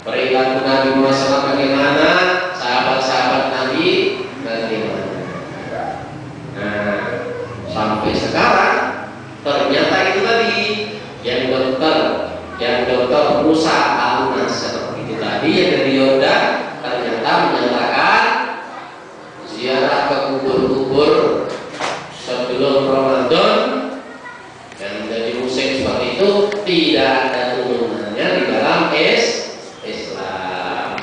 Speaker 1: perilaku Nabi Muhammad SAW bagaimana, sahabat-sahabat Nabi bagaimana. Nah, sampai sekarang ternyata itu tadi yang dokter, yang dokter Musa Al-Nasr itu tadi yang dari Yordan ternyata menyatakan ziarah ke kubur-kubur sebelum Ramadan yang menjadi musim seperti itu tidak ada turunannya di dalam Islam.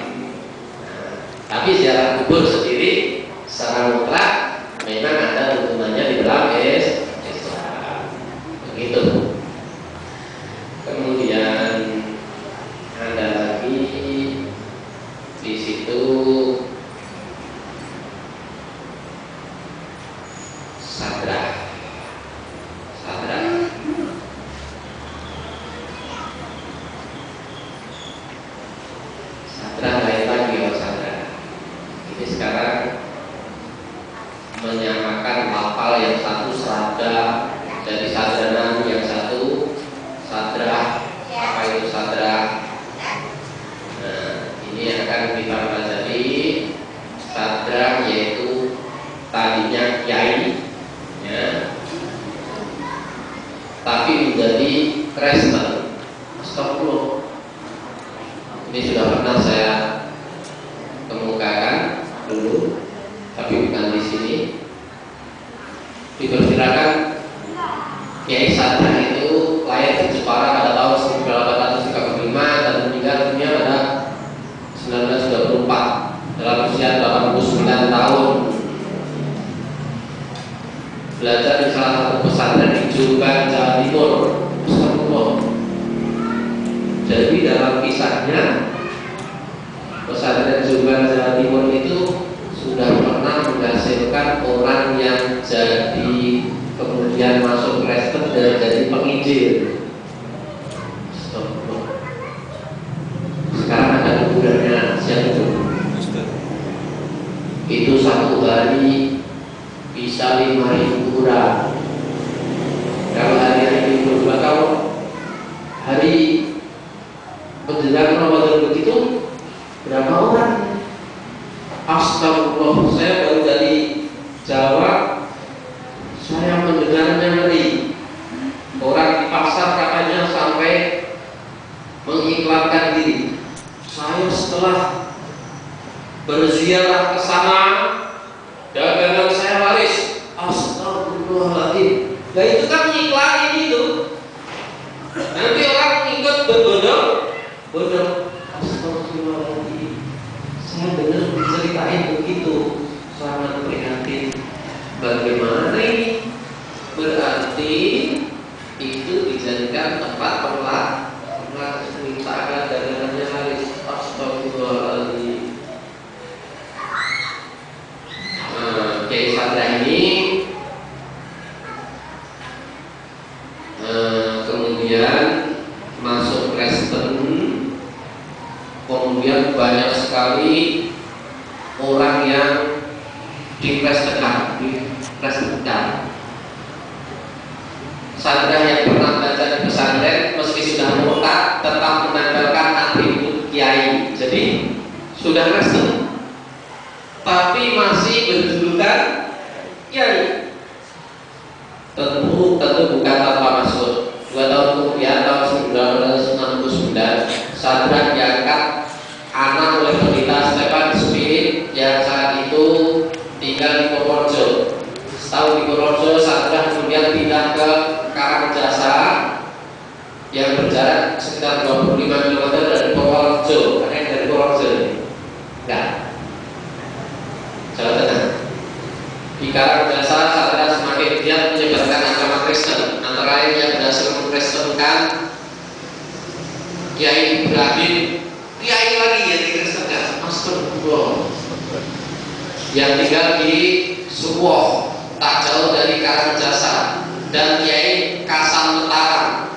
Speaker 1: Nah, tapi ziarah kubur sendiri secara mutlak memang ada turunannya di dalam Islam. Begitu. Kemudian ada lagi di situ sadrah. Sadrah lain lagi kalau sadrah. Ini sekarang menyamakan lafal yang satu sadrah jadi sadranan, yang satu sadrah. Apa itu sadrah? Nah, ini akan kita pelajari. Sadrah yaitu tadinya kiai, ya, tapi menjadi Kristen. Astagfirullah. Ini sudah pernah saya kemukakan dulu, tapi bukan di sini. Diperkirakan Kiai Sadrah itu lahir di Jepara pada tahun 1835 dan meninggal dunia pada 1924 dalam usia 89 tahun. Belajar di salah satu pesantren di Jombang, Jawa Timur. Astagfirullah. Jadi dalam kisahnya pesantren Jombang, Jawa Timur itu sudah pernah menghasilkan orang yang jadi kemudian masuk Kristen dan jadi penginjil. Sekarang ada kuburannya siapa itu? Itu satu hari bisa 5.000 orang. Kalau hari-hari libur bakal hari menjelang Ramadan begitu berapa orang? Astagfirullah, saya baru dari Jawa, saya mendengarnya ngeri. Orang di pasar katanya sampai mengiklankan diri. Saya setelah berziarah ke sana, dagangan saya laris. Astagfirullahaladzim. Nah itu kan ngiklanin itu. Nanti orang ikut berbondong-bondong. Astagfirullahaladzim. Saya dengar diceritain begitu, sangat prihatin. Bagaimana ini? Berarti itu dijadikan tempat permintaan dagangannya laris. Astagfirullahaladzim. Kiai Sadrah ini kemudian masuk Kristen. Kemudian banyak sekali orang yang dikristenkan. Sadrah yang pernah belajar di pesantren meski sudah murtad tetap menandalkan atribut kiai. Jadi sudah Kristen tapi masih berjulukan kiai. Tentu bukan tanpa maksud. 2 tahun kemudian tahun 1969 Sadrah diangkat anak oleh pendeta Stefan Spirit yang saat itu tinggal di Purworejo. Setahun di Purworejo, Sadrah kemudian pindah ke Karangjasa yang berjarak sekitar 25 km dari Purworejo. Ada yang dari Purworejo? Enggak. Jawa Tengah. Di Karangjasa, Sadrah semakin giat menyebarkan agama Kristen. Antara lain yang berhasil mengkristenkan Kiai Ibrahim, kiai lagi yang dikristenkan. Astagfirullah. Yang tinggal di Suwoh, tak jauh dari Karangjasa, dan Kiai Kasam Mataram.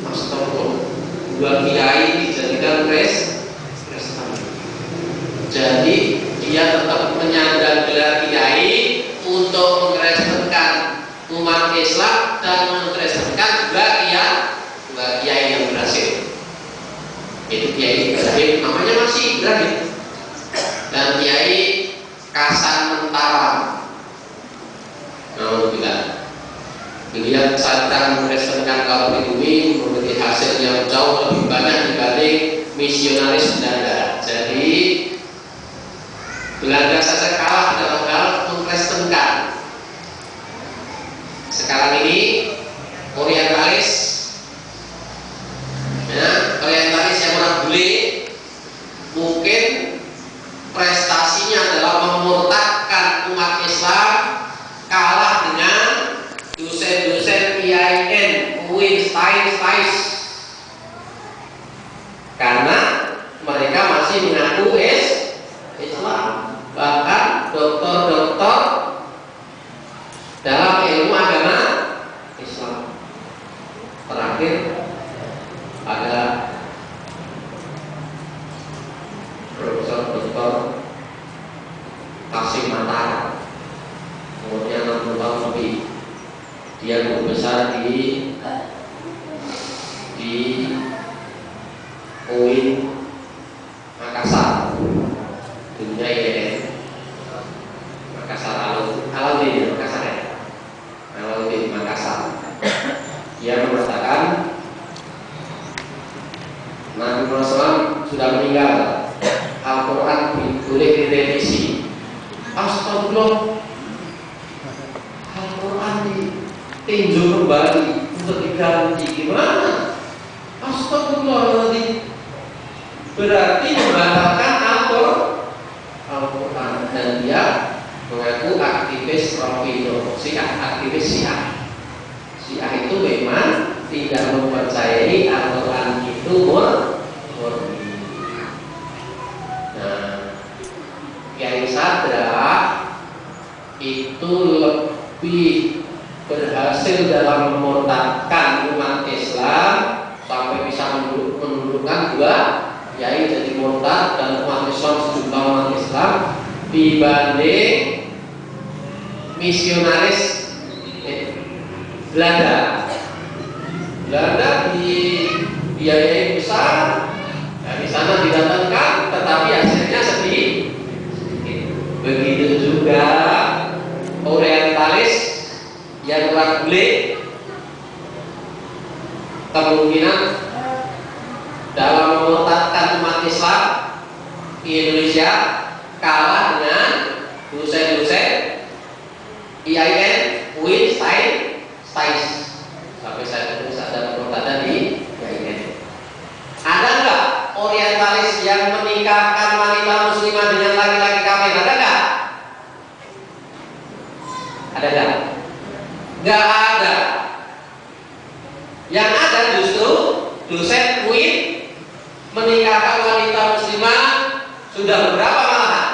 Speaker 1: Astagfirullah. 2 kiai dijadikan Kristen. Jadi dia tetap menyandang gelar kiai untuk mengkristenkan umat Islam dan mengkristenkan dua kiai yang berhasil. Itu Kiai Ibrahim, namanya masih Ibrahim, dan Kiai Kasam Mataram. Alhamdulillah. Beliau sedang mengkristenkan kaum pribumi, memberi hasil yang jauh lebih banyak dibanding misionaris Belanda. Jadi Belanda saja kalah dalam hal mengkristenkan. Sekarang ini orientalis, ya, orientalis yang orang bule mungkin prestasinya adalah memurtadkan umat Islam, kalah dengan dosen-dosen IAIN, UIN, STAIS, karena mereka masih mengaku Islam. Bahkan dokter-dokter dalam ilmu agama Islam. Terakhir ada Profesor Dr. Kasim Matar, umurnya 60 tahun lebih. Dia guru besar di UIN Makassar, dunia IAIN Makassar, Alauddin Makassar, ya, Alauddin Makassar. Dia mengatakan Nabi Muhammad SAW sudah meninggal, Al-Quran boleh direvisi. Astagfirullah, Al-Quran ditinjau kembali untuk diganti, gimana? Astagfirullahaladzim, berarti membatalkan Al-Quran. Dan dia mengaku aktivis Rafidhah, aktivis Syiah itu memang tidak mempercayai Al-Quran itu murni. Nah, Kiai Sadra itu lebih berhasil dalam memurtadkan umat Islam sampai bisa menundukkan dua yai jadi murtad dan umat Islam, sejumlah umat Islam, dibanding misionaris Belanda di biaya besar, nah, di sana didatangkan, tetapi hasilnya sedikit. Begitu juga orientalis yang orang bule, kemungkinan dalam memurtadkan umat Islam di Indonesia kalah dengan dosen-dosen IAIN, UIN, STAIS. Sampai saya tulis ada pemurtadan di IAIN. Ada nggak orientalis yang menikahkan wanita muslimah dengan laki-laki kafir? Ada nggak? Ada nggak? Nggak ada. Yang ada justru dosen UIN menikahkan wanita muslimah sudah beberapa malahan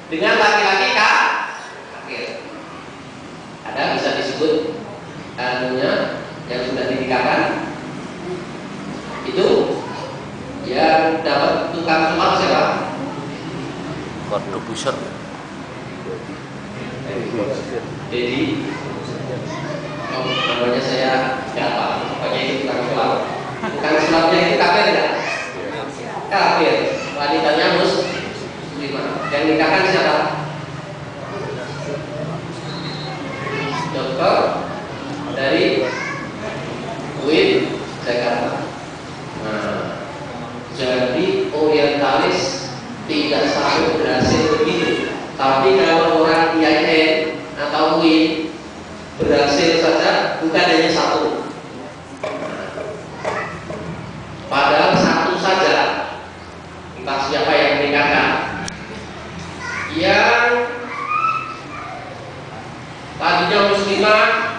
Speaker 1: dengan laki-laki kafir. Ada bisa disebut anunya yang sudah dinikahkan itu yang dapat tukang sulap siapa?
Speaker 2: Kontributor.
Speaker 1: Jadi namanya saya nggak apa, pokoknya itu tukang sulap. Tukang sulapnya itu kafir nggak? Kafir. Wanitanya muslimah. Yang nikahkan siapa? Dokter dari UIN Jakarta. Nah, jadi orientalis tidak selalu berhasil begitu. Tapi kalau orang IAIN atau UIN berhasil saja, bukan hanya satu. Padahal satu saja, entah siapa yang menikahkan, yang tadinya muslimah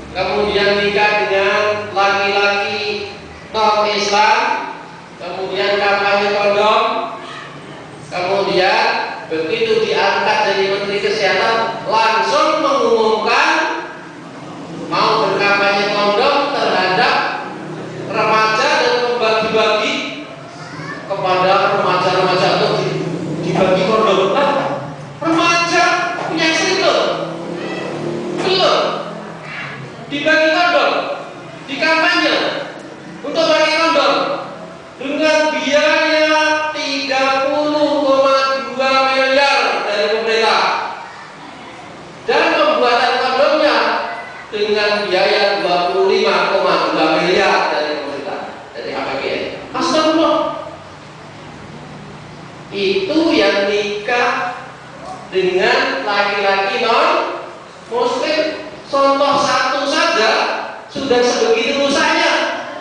Speaker 1: kemudian nikah dengan laki-laki non-Islam, kemudian kampanye kondom, kemudian begitu diangkat jadi Menteri Kesehatan langsung mengumumkan mau berkampanye kondom terhadap remaja dan membagi-bagi kepada remaja-remaja untuk dibagi kondom. Nah, remaja punya istri belum dibagi kondom, di kampanye untuk bagi kondom dengan biaya 30,2 miliar dari pemerintah dan pembuatan kondomnya dengan biaya 25,2 miliar dari pemerintah. yang nikah dengan laki-laki non muslim. Contoh satu saja sudah sebegitu rusaknya,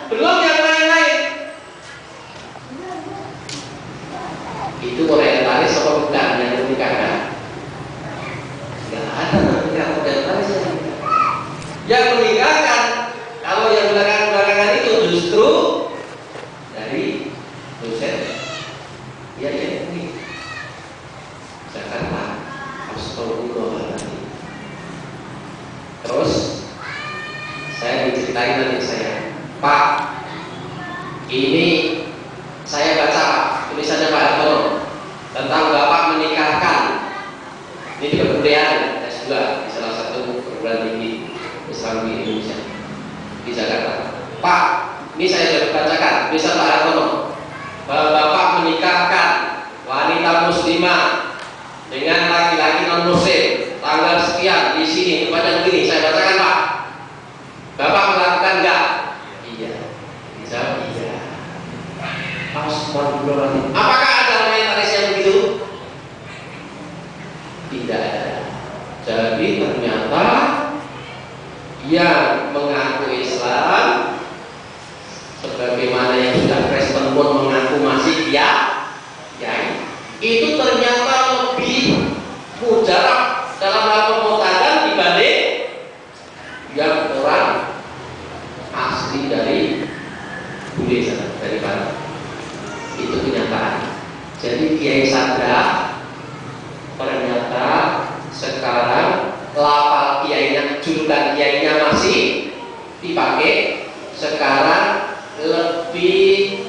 Speaker 1: belum yang lain-lain. Itu orientalis apa bukan yang menikahkan? Nggak ada namanya orientalis yang menikahkan. Yang menikahkan, kalau yang belakangan itu justru dari dosen. Ya ini Jakarta, astagfirullahaladzim. Terus saya diceritain nanti saya, Pak, ini saya baca tulisannya Pak Hartono tentang Bapak menikahkan. Ini di kebudayaan S2 di salah satu perguruan tinggi Islam di Indonesia di Jakarta. Pak, ini saya sudah bacakan tulisan Pak Hartono bahwa Bapak menikahkan wanita muslimah dengan laki-laki non muslim tanggal sekian di sini, kepada begini. Saya bacakan, Pak. Bapak melakukan enggak? Iya. Dijawab iya. Astagfirullahaladzim. Apakah ada orientalis yang begitu? Tidak ada. Jadi ternyata yang mengaku Islam, sebagaimana yang sudah Kristen pun mengaku masih ya, itu ternyata lebih mujarab dalam hal pemutaran dibanding yang orang asli dari bule sana, dari barat. Itu kenyataan. Jadi Kiai Sadra ternyata sekarang lafal kiainya, julukan kiainya masih dipakai. Sekarang lebih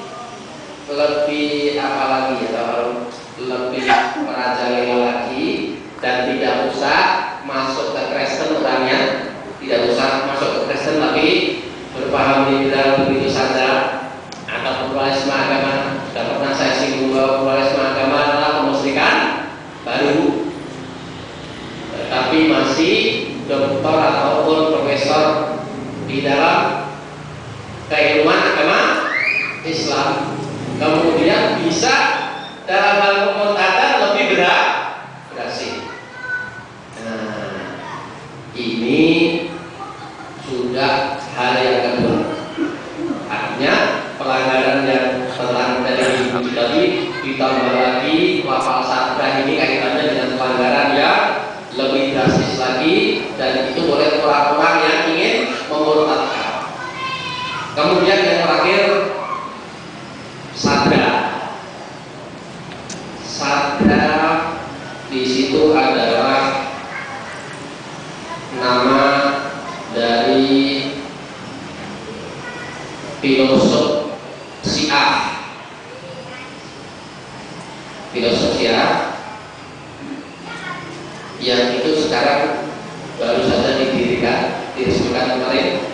Speaker 1: apa lagi ya, lebih merajalela lagi, dan tidak usah masuk ke Kristen orangnya, tidak usah masuk ke Kristen lagi, berpaham liberal begitu saja, atau pluralisme agama. Sudah pernah saya singgung bahwa pluralisme agama adalah kemusyrikan baru, tetapi masih doktor ataupun profesor di dalam keilmuan agama Islam, kemudian bisa dalam hal pemutaran lebih berhasil. Nah, ini sudah hal yang kedua. Artinya pelanggaran yang telah dari ibu tadi ditambah lagi lafal sabda ini kaitannya dengan pelanggaran yang lebih drastis lagi, dan itu oleh orang-orang yang ingin memurtadkan. Kemudian yang terakhir, sadra. Sadra di situ adalah nama dari filosof Syiah. Filosof Syiah yang itu sekarang baru saja didirikan, diresmikan kemarin.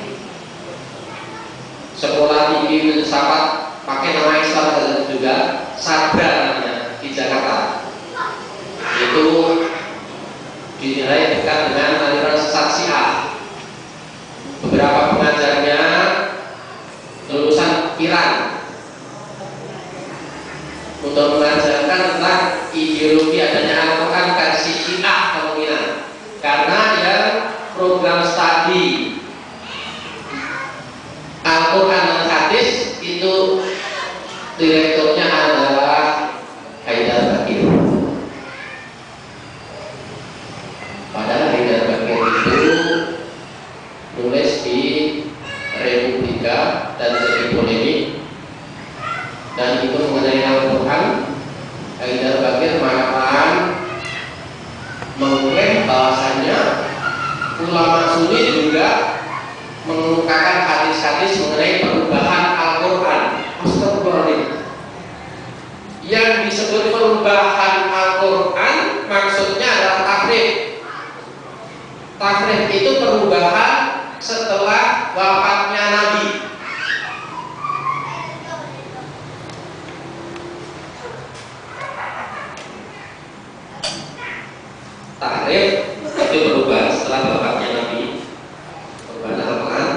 Speaker 1: Sekolah tinggi filsafat pakai nama Islam juga, Sadra namanya, di Jakarta. Itu dinilai dekat dengan aliran sesat Syiah. Beberapa pengajarnya lulusan Iran untuk mengajarkan tentang ideologi adanya Al-Quran versi Syiah kemungkinan, karena yang program studi Al-Quran dan hadis itu direkturnya adalah Haidar Bakir. Padahal Haidar Bakir itu nulis di Republika dan jadi polemik, dan itu mengenai Al-Quran. Haidar Bakir mengatakan, mengklaim bahwasannya ulama Sunni juga mengemukakan hadis-hadis mengenai perubahan Al-Quran. Astagfirullahaladzim. Yang disebut perubahan Al-Quran maksudnya adalah tahrif. Tahrif itu perubahan setelah wafatnya Nabi. Tahrif itu perubahan setelah wafatnya Nabi. Perubahan Al-Quran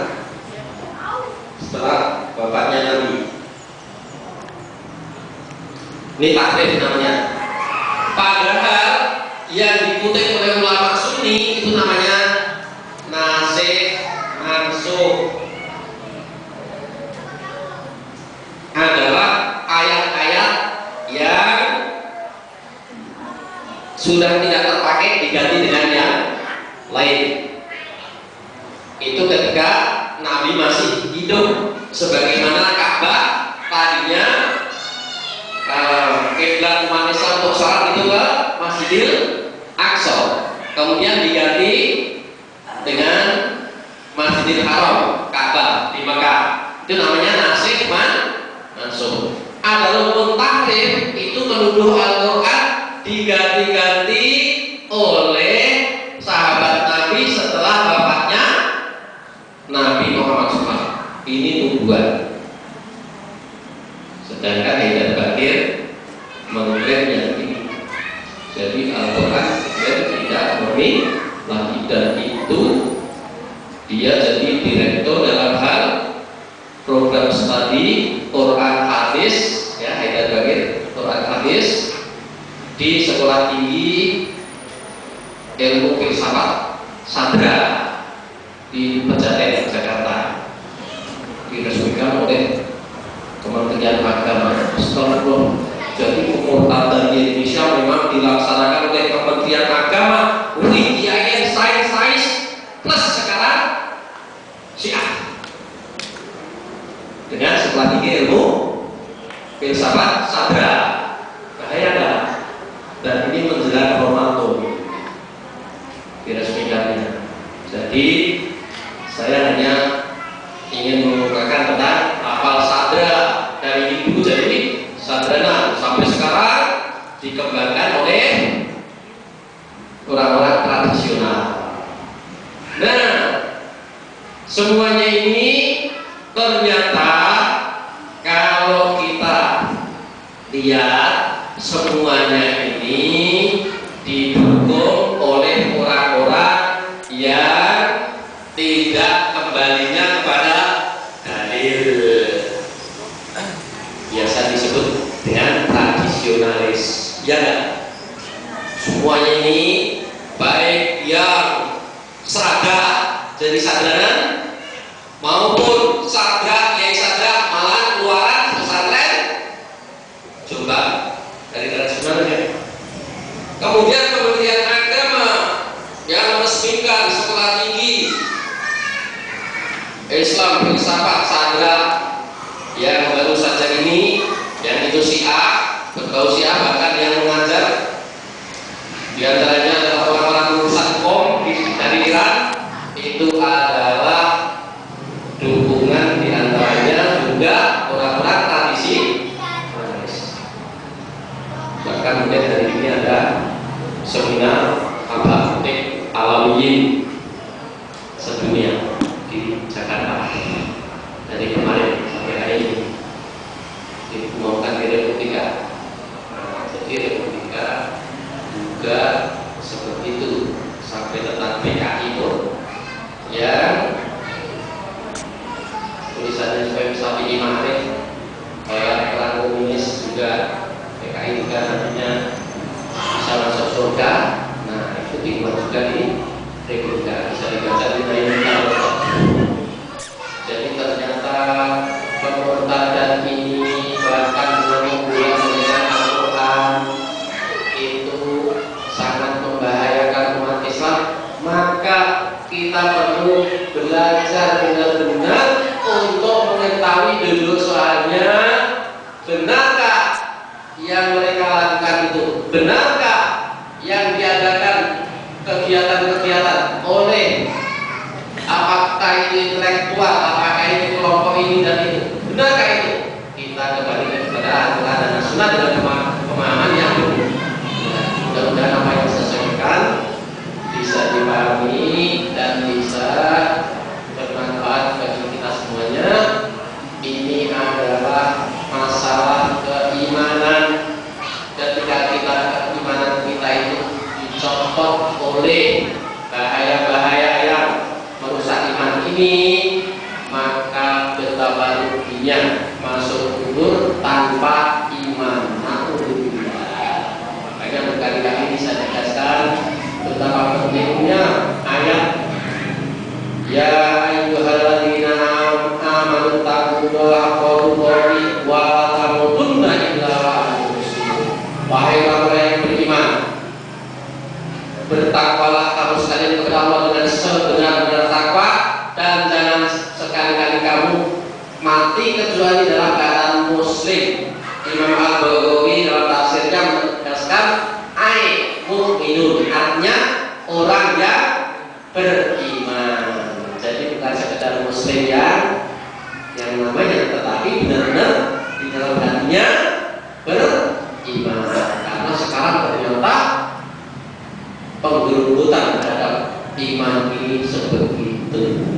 Speaker 1: setelah wafatnya Nabi. Ini tahrif namanya. yang dikutip oleh ulama Sunni itu namanya nasikh mansukh. Adalah ayat-ayat yang sudah tidak terpakai diganti dengan yang lain. Itu ketika Nabi masih hidup, sebagaimana Ka'bah tadinya kiblat umat Islam untuk sholat itu ke Masjidil Aqsa, kemudian diganti dengan Masjidil Haram, Ka'bah di Makkah. Itu namanya nasikh mansukh. Adapun tahrif itu menuduh Al-Quran diganti-ganti oleh sahabat Nabi setelah wafatnya Nabi Muhammad SAW. Ini nubuat. Sedangkan Haidar Bakir mengklaim yang ini. Jadi Al-Quran tidak murni lagi, dan itu dia jadi direktur dalam hal program studi Quran hadis, ya, Haidar Bakir Quran hadis di Sekolah Tinggi Ilmu Filsafat Sadra di Pejaten, Jakarta, diresmikan oleh Kementerian Agama. Setelah jadi pemurtadan di Indonesia memang dilaksanakan oleh Kementerian Agama, UIN, sains plus sekarang Syiah dengan Sekolah Tinggi Ilmu Filsafat Sadra. Bahaya kan? Dan ini menjelang Ramadan diresmikannya. Jadi saya hanya ingin mengumpulkan tentang hafal sadra dari ibu, jadi sadrana sampai sekarang dikembangkan oleh orang-orang tradisional. Nah, semuanya ini ternyata kalau kita lihat semuanya ini didukung oleh orang-orang yang tidak kembalinya kepada dalil, biasa disebut dengan tradisionalis, ya kan? Semuanya ini baik yang seragam jadi sadranan maupun sadra yang sadra malah keluaran pesantren coba dari tradisionalnya. Kemudian Kementerian Agama yang meresmikan Sekolah Tinggi Islam Filsafat Sadra yang baru saja ini, yang itu Syiah, berbau Syiah, bahkan yang mengajar diantaranya adalah orang-orang lulusan KOM dari Iran. Itu adalah dukungan diantaranya juga orang-orang tradisi. Bahkan mungkin hari ini ada seminar Al-Fatih Alawiyin sedunia di Jakarta dari kemarin sampai hari ini diumumkan di Republika. Jadi Republika juga seperti itu, sampai tentang PKI itu yang tulisannya supaya bisa diimahir orang komunis juga, PKI juga nantinya bisa masuk surga. Nah, itu dibuat juga di Republika, bisa dibaca di Indonesia. Jadi ternyata pemurtadan ini bahkan membuat dengan Al-Quran itu sangat membahayakan umat Islam. Maka kita perlu belajar benar-benar untuk mengetahui dulu soalnya, benarkah yang mereka lakukan itu, benarkah yang diadakan kegiatan-kegiatan oleh apakah itu intelektual, apakah itu kelompok ini dan itu, benarkah itu? Kita kembali kepada Al-Quran dan Sunnah dengan pemahaman yang benar. Mudah-mudahan apa yang saya sampaikan bisa dipahami dan bisa bermanfaat bagi kita semuanya. Ini adalah masalah keimanan. Ketika keimanan kita itu dicopot oleh bahaya-bahaya yang merusak iman ini, maka betapa ruginya masuk kubur tanpa iman. Makanya berkali-kali bisa dikasihkan betapa pentingnya ayat ya ayyuhalladzina amanu taqullaha haqqa tuqatih wa la tamutunna illa wa antum muslimun. Wahai orang yang beriman, bertakwalah kamu sekalian kepada Allah dengan sebenar-benar takwa, dan jangan sekali-kali kamu mati kecuali dalam keadaan muslim. Imam Al-Baghawi dalam tafsirnya menegaskan mu'minun, artinya orang yang beriman. Jadi bukan sekedar muslim yang namanya, tetapi benar-benar di dalam hatinya beriman. Karena sekarang ternyata penggerumutan terhadap iman ini sebegitu,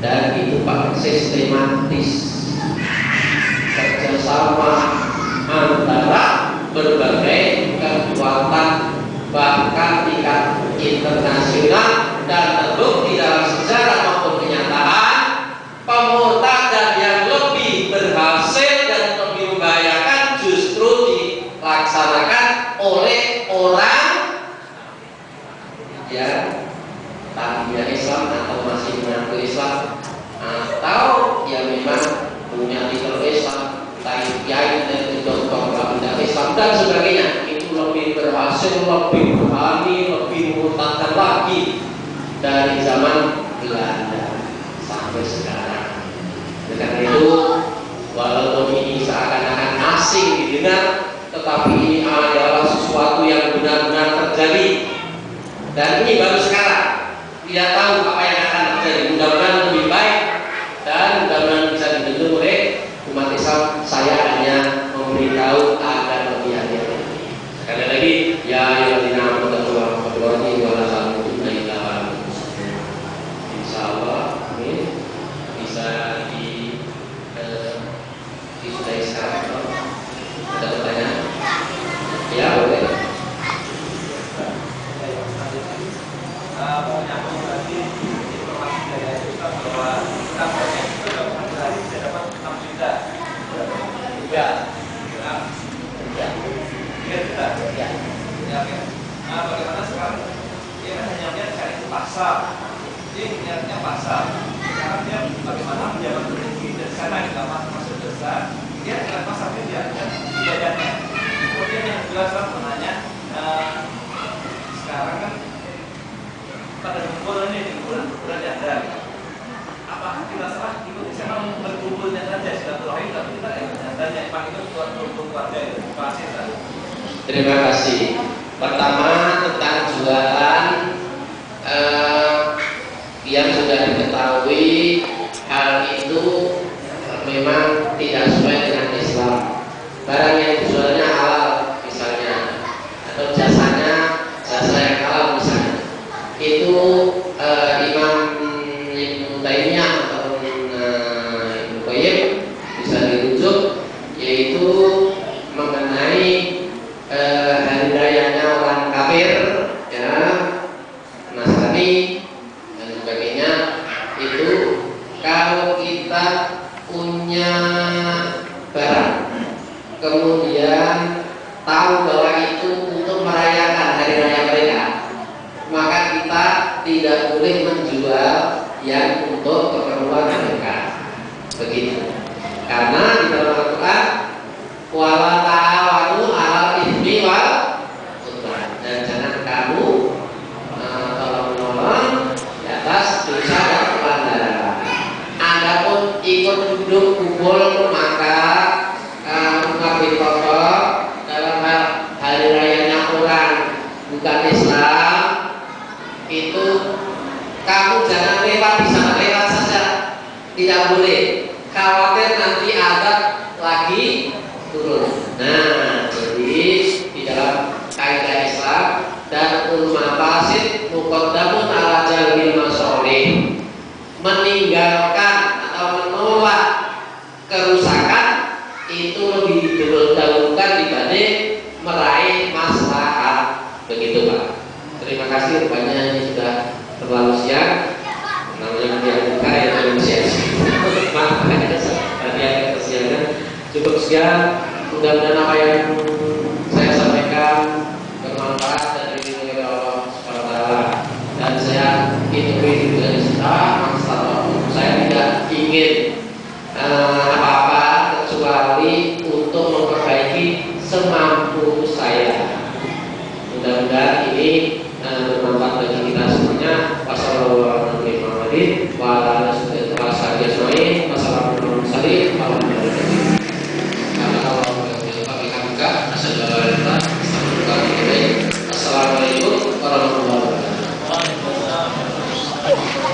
Speaker 1: dan itu pakai sistematis kerjasama antara berbagai kekuatan, bahkan tingkat internasional, dan terbukti dalam sejarah maupun kenyataan pemurtadan yang lebih berhasil dan lebih membahayakan justru dilaksanakan oleh orang yang tadinya Islam atau masih mengaku Islam, atau yang memang punya titel Islam, kiai dan doktor tidak Islam dan sebagainya. Itu lebih berhasil, lebih berani, lebih memurtadkan lagi dari zaman Belanda sampai sekarang. Dengan itu, walaupun ini seakan-akan asing didengar, tetapi ini adalah sesuatu yang benar-benar terjadi. Dan ini baru sekarang, tidak tahu apa yang akan terjadi. Mudah-mudahan lebih baik dan mudah-mudahan bisa dibentuk oleh umat Islam. Saya hanya memberitahu agar lebih hati-hati. Sekali lagi, ya ayyuhalladzina amanu taqullaha wa la tamutunna illa wa antum muslimun. Insyaallah ini bisa disudahi sekarang. Ada pertanyaan? Ya, boleh.
Speaker 4: Menyambung lagi informasi dari Ustaz bahwa kita banyak dalam satu hari bisa dapat 6 juta.
Speaker 1: Ya.
Speaker 4: 3 juta.
Speaker 1: Ya.
Speaker 4: Ya, oke. Nah, bagaimana sekarang dia kan hanya melihat cari ke pasar. Dia melihatnya pasar. Sekarang dia bagaimana menjabat rezeki dari sana di dalam masuk desa. Dia dengan pasarnya dia ibadahnya. Kemudian yang jelas menanya, sekarang kan pada kumpulan ini kumpulan yang ada. Apakah kita salah ikut di sana berkumpulnya saja silaturahim, tapi kita tanya Pak itu kumpul keluarga itu pasti saja.
Speaker 1: Terima kasih. Pertama tentang jualan yang sudah diketahui hal itu memang tidak sesuai dengan Islam. Barang yang dijualnya halal misalnya, atau jasanya jasa yang halal misalnya, itu Imam Ibnu Taimiyah atau Ibnu Qayyim bisa dirujuk, yaitu mengenai hari rayanya orang kafir, ya, Nasrani dan sebagainya. Itu kalau kita punya barang, kemudian tahu bahwa itu untuk merayakan hari raya mereka, maka kita tidak boleh menjual yang untuk keperluan mereka. Begitu. Karena di dalam Al-Quran, wala ta'awanu 'alal itsmi wal udwan, dan jangan kamu tolong-menolong di atas dosa dan pelanggaran. Adapun ikut duduk kumpul maka mengambil pokok dalam hari rayanya orang bukan Islam, itu kamu jangan lewat di sana, lewat saja, tidak boleh. Khawatir nanti azab lagi turun. Nah, jadi di dalam kaidah Islam dan ulama fasid muqaddamun ala jalbil masolih, meninggalkan atau menolak kerusakan itu lebih didahulukan dibanding meraih maslahat. Begitu Pak. Terima kasih, rupanya ini sudah terlalu siang. Namanya dia buka ya terlalu siang. Maaf, tadi ada kesiangan. Cukup sekian. Mudah-mudahan apa yang saya sampaikan bermanfaat dan diridhoi oleh Allah Subhanahu wa taala. Saya tidak ingin apa-apa kecuali untuk memperbaiki semampu saya. Mudah-mudahan ini bermanfaat bagi kita semuanya. Wassalamualaikum warahmatullahi wabarakatuh. Assalamualaikum warahmatullahi wabarakatuh.